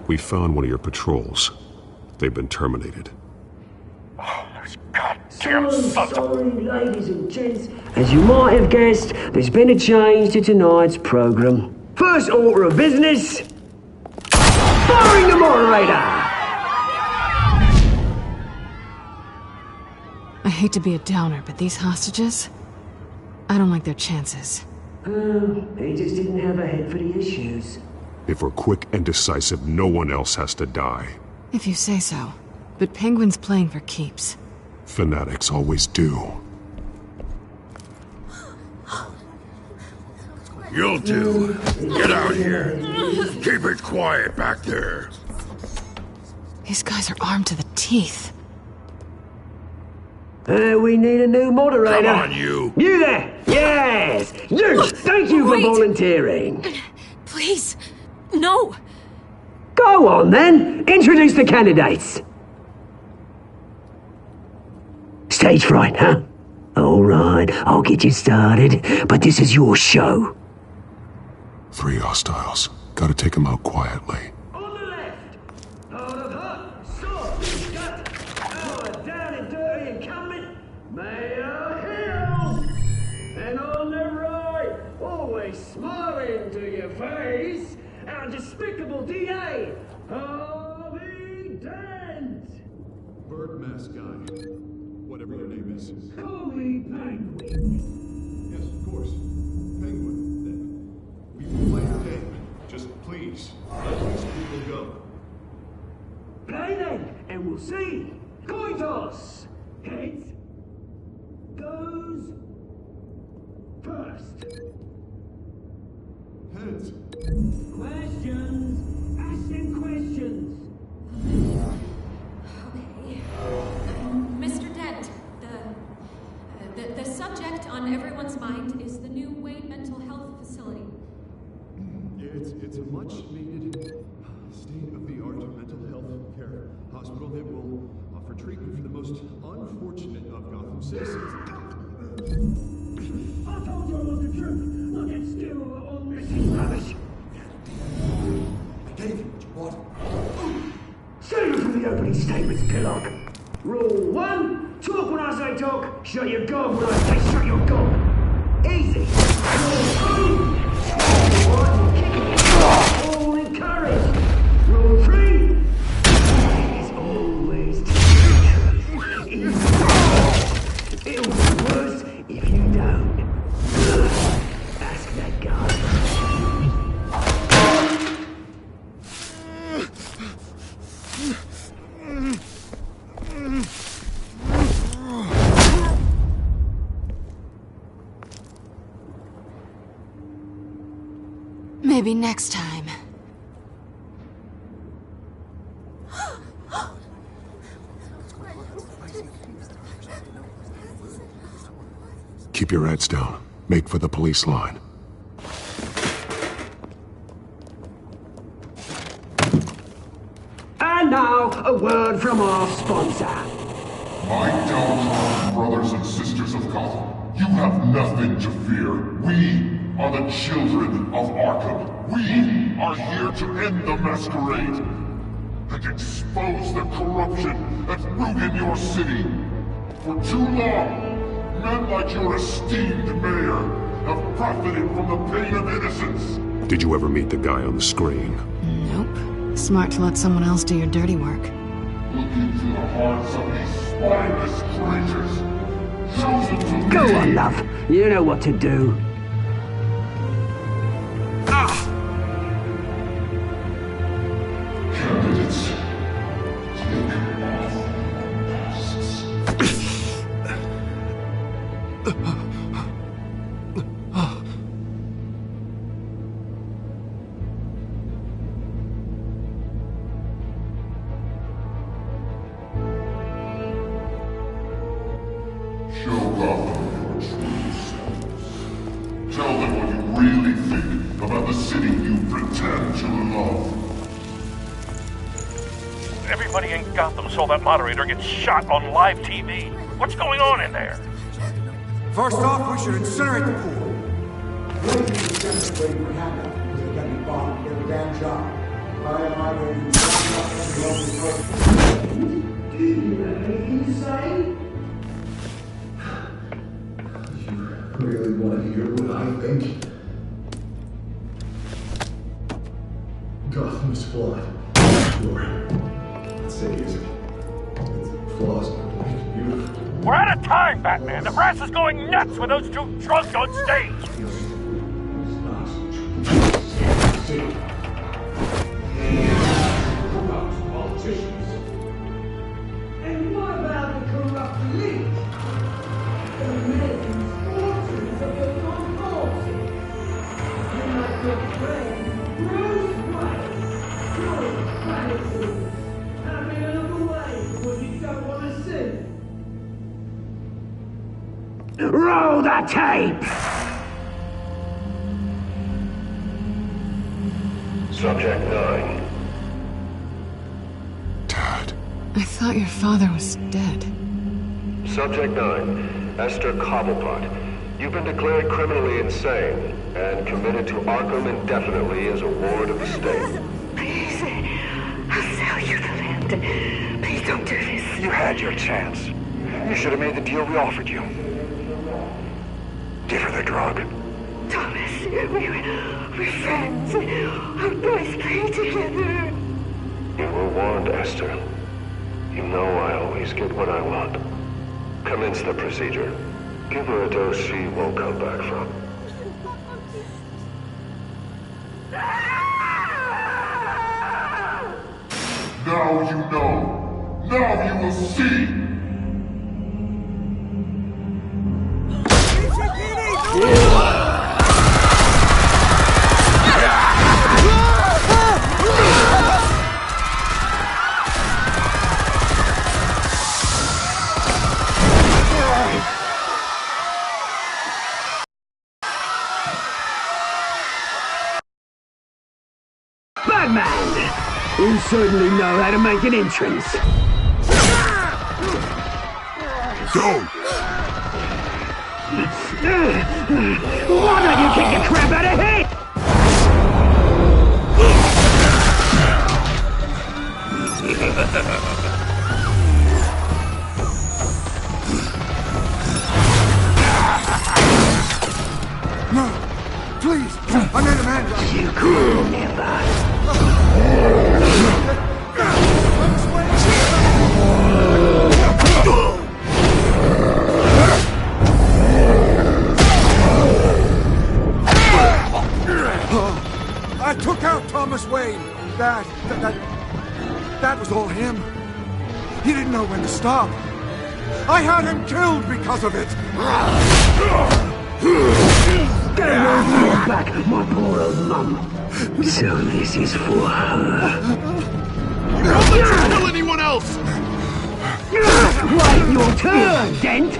we found one of your patrols. They've been terminated. Goddamn sorry, ladies and gents. As you might have guessed, there's been a change to tonight's program. First order of business, firing the moderator! I hate to be a downer, but these hostages, I don't like their chances. He just didn't have a head for the issues. If we're quick and decisive, no one else has to die. If you say so. But Penguin's playing for keeps. Fanatics always do. You'll do. Get out here. Keep it quiet back there. These guys are armed to the teeth. We need a new moderator. Come on, you. You there! Yes! You! Thank you for volunteering. Please, no. Go on, then. Introduce the candidates. Stage fright, huh? All right, I'll get you started, but this is your show. 3 hostiles. Gotta take them out quietly. Smiling to your face, our despicable DA, Harvey Dent! Bird mask guy. Whatever your name is. Call me Penguin. Yes, of course. Penguin, then. We will play the game. Just please, let these people go. Play then, and we'll see. Coin toss. Heads goes first. Heads. Questions. Ask them questions. Okay. Mr. Dent, the subject on everyone's mind is the new Wayne Mental Health Facility. It's a much-needed state-of-the-art mental health care hospital that will offer treatment told you I was the truth. Look at still all missing rubbish. Get him what you want. Say from the opening statements, Pillock. Rule 1, talk when I say talk, shut your gob when I say shut your gob. Easy. Rule 2, all encouraged. Rule 3, is always it'll be worse if you don't. Ask that guy. Maybe next time. Keep your heads down. Make for the police line. And now, a word from our sponsor. My downtrodden brothers and sisters of Gotham, you have nothing to fear. We are the children of Arkham. We are here to end the masquerade and expose the corruption at root in your city. For too long, men like your esteemed mayor have profited from the pain of innocence. Did you ever meet the guy on the screen? Nope. Smart to let someone else do your dirty work. Look into the hearts of these spineless creatures, chosen to Go on, love. You know what to do. Candidates, take off masks. Show Gotham your true selves. Tell them what you really think about the city you pretend to love. Everybody in Gotham saw that moderator get shot on live TV. What's going on in there? First off, we should incinerate the pool. Really want to hear what I think? Gotham is flawed. Sure. Let's say it's flaws, but it's beautiful. We're out of time, Batman. The press is going nuts with those two drunks on stage. Corrupt politicians. And what about the corrupt elite? The men's fortunes of your concourse. You're not your friend, Bruce Wayne. You're gratitude. Having a look away from what you don't want to see. Roll the tape! Subject 9. I thought your father was dead. Subject 9, Esther Cobblepot. You've been declared criminally insane and committed to Arkham indefinitely as a ward of the state. Please, I'll sell you the land. Please don't do this. You had your chance. You should have made the deal we offered you. Give her the drug. Thomas, we're friends. Our boys play together. You were warned, Esther. You know I always get what I want. Commence the procedure. Give her a dose she won't come back from. Now you know. Now you will see. Batman! You certainly know how to make an entrance. Go! Why don't you kick the crap out of here? No! Please! I made a man! You could never. I took out Thomas Wayne. That was all him. He didn't know when to stop. I had him killed because of it. Get your back, my poor old mum. So this is for her. You won't let you kill anyone else! Wait your turn, Dent!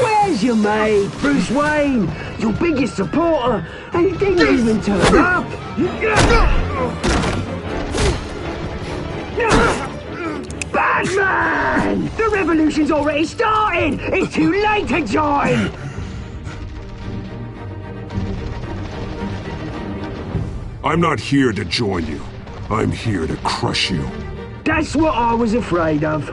Where's your mate, Bruce Wayne? Your biggest supporter, and he didn't even turn up! Batman! The revolution's already started! It's too late to join! I'm not here to join you. I'm here to crush you. That's what I was afraid of.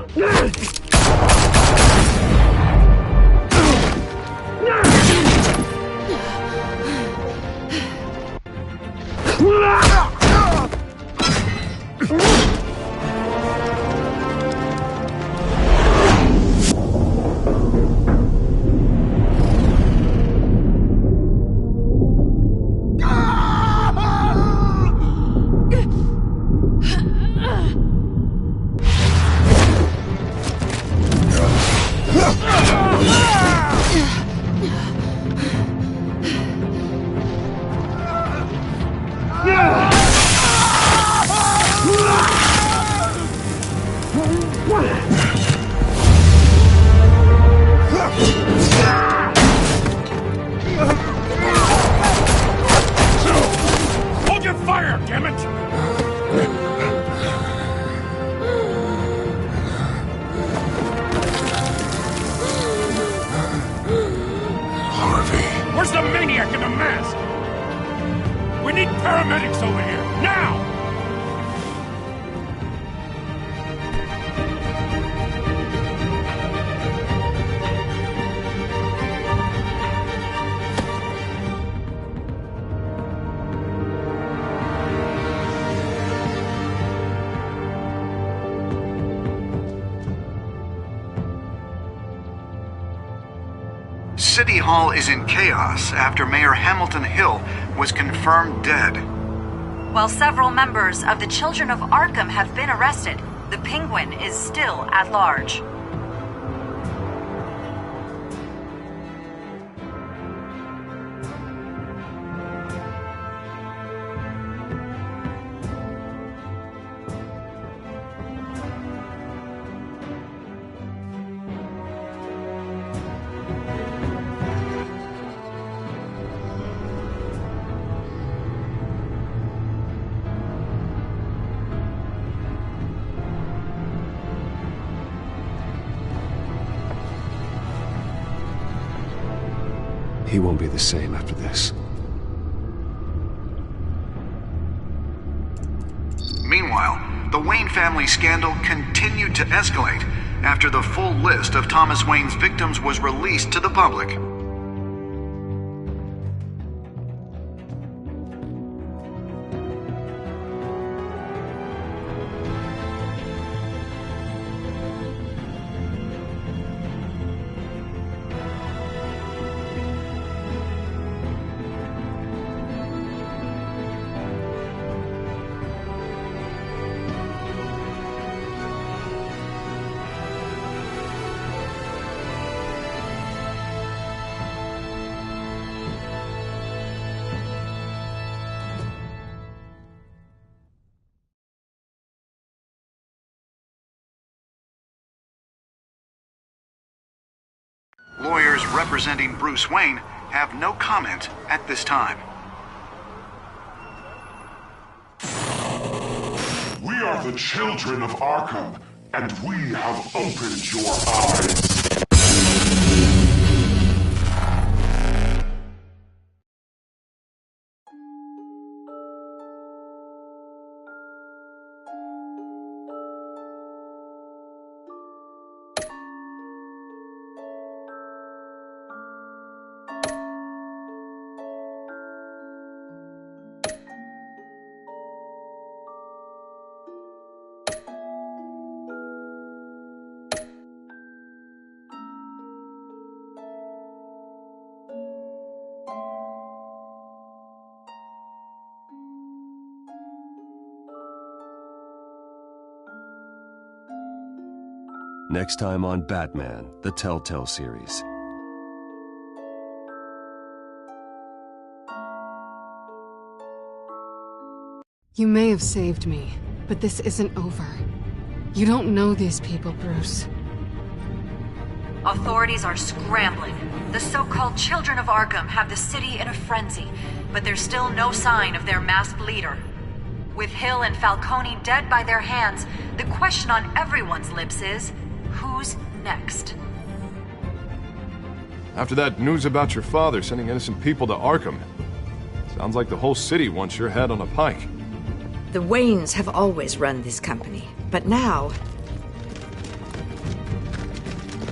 Hold your fire, damn it! Harvey. Where's the maniac in the mask? We need paramedics over here, now! City Hall is in chaos after Mayor Hamilton Hill was confirmed dead. While several members of the Children of Arkham have been arrested, the Penguin is still at large. He won't be the same after this. Meanwhile, the Wayne family scandal continued to escalate after the full list of Thomas Wayne's victims was released to the public. Lawyers representing Bruce Wayne have no comment at this time. We are the children of Arkham, and we have opened your eyes. Next time on Batman, the TellTale series. You may have saved me, but this isn't over. You don't know these people, Bruce. Authorities are scrambling. The so-called Children of Arkham have the city in a frenzy, but there's still no sign of their masked leader. With Hill and Falcone dead by their hands, the question on everyone's lips is, who's next? After that news about your father sending innocent people to Arkham, sounds like the whole city wants your head on a pike. The Waynes have always run this company, but now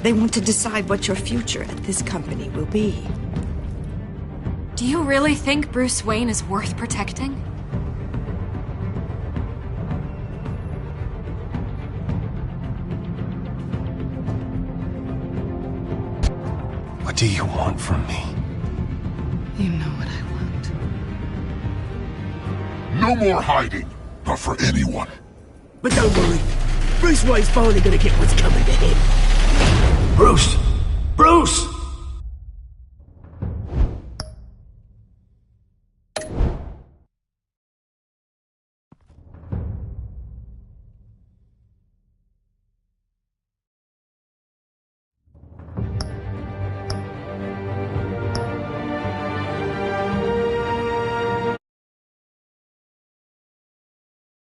they want to decide what your future at this company will be. Do you really think Bruce Wayne is worth protecting? What do you want from me? You know what I want. No more hiding, not for anyone. But don't worry, Bruce Wayne's finally gonna get what's coming to him. Bruce! Bruce!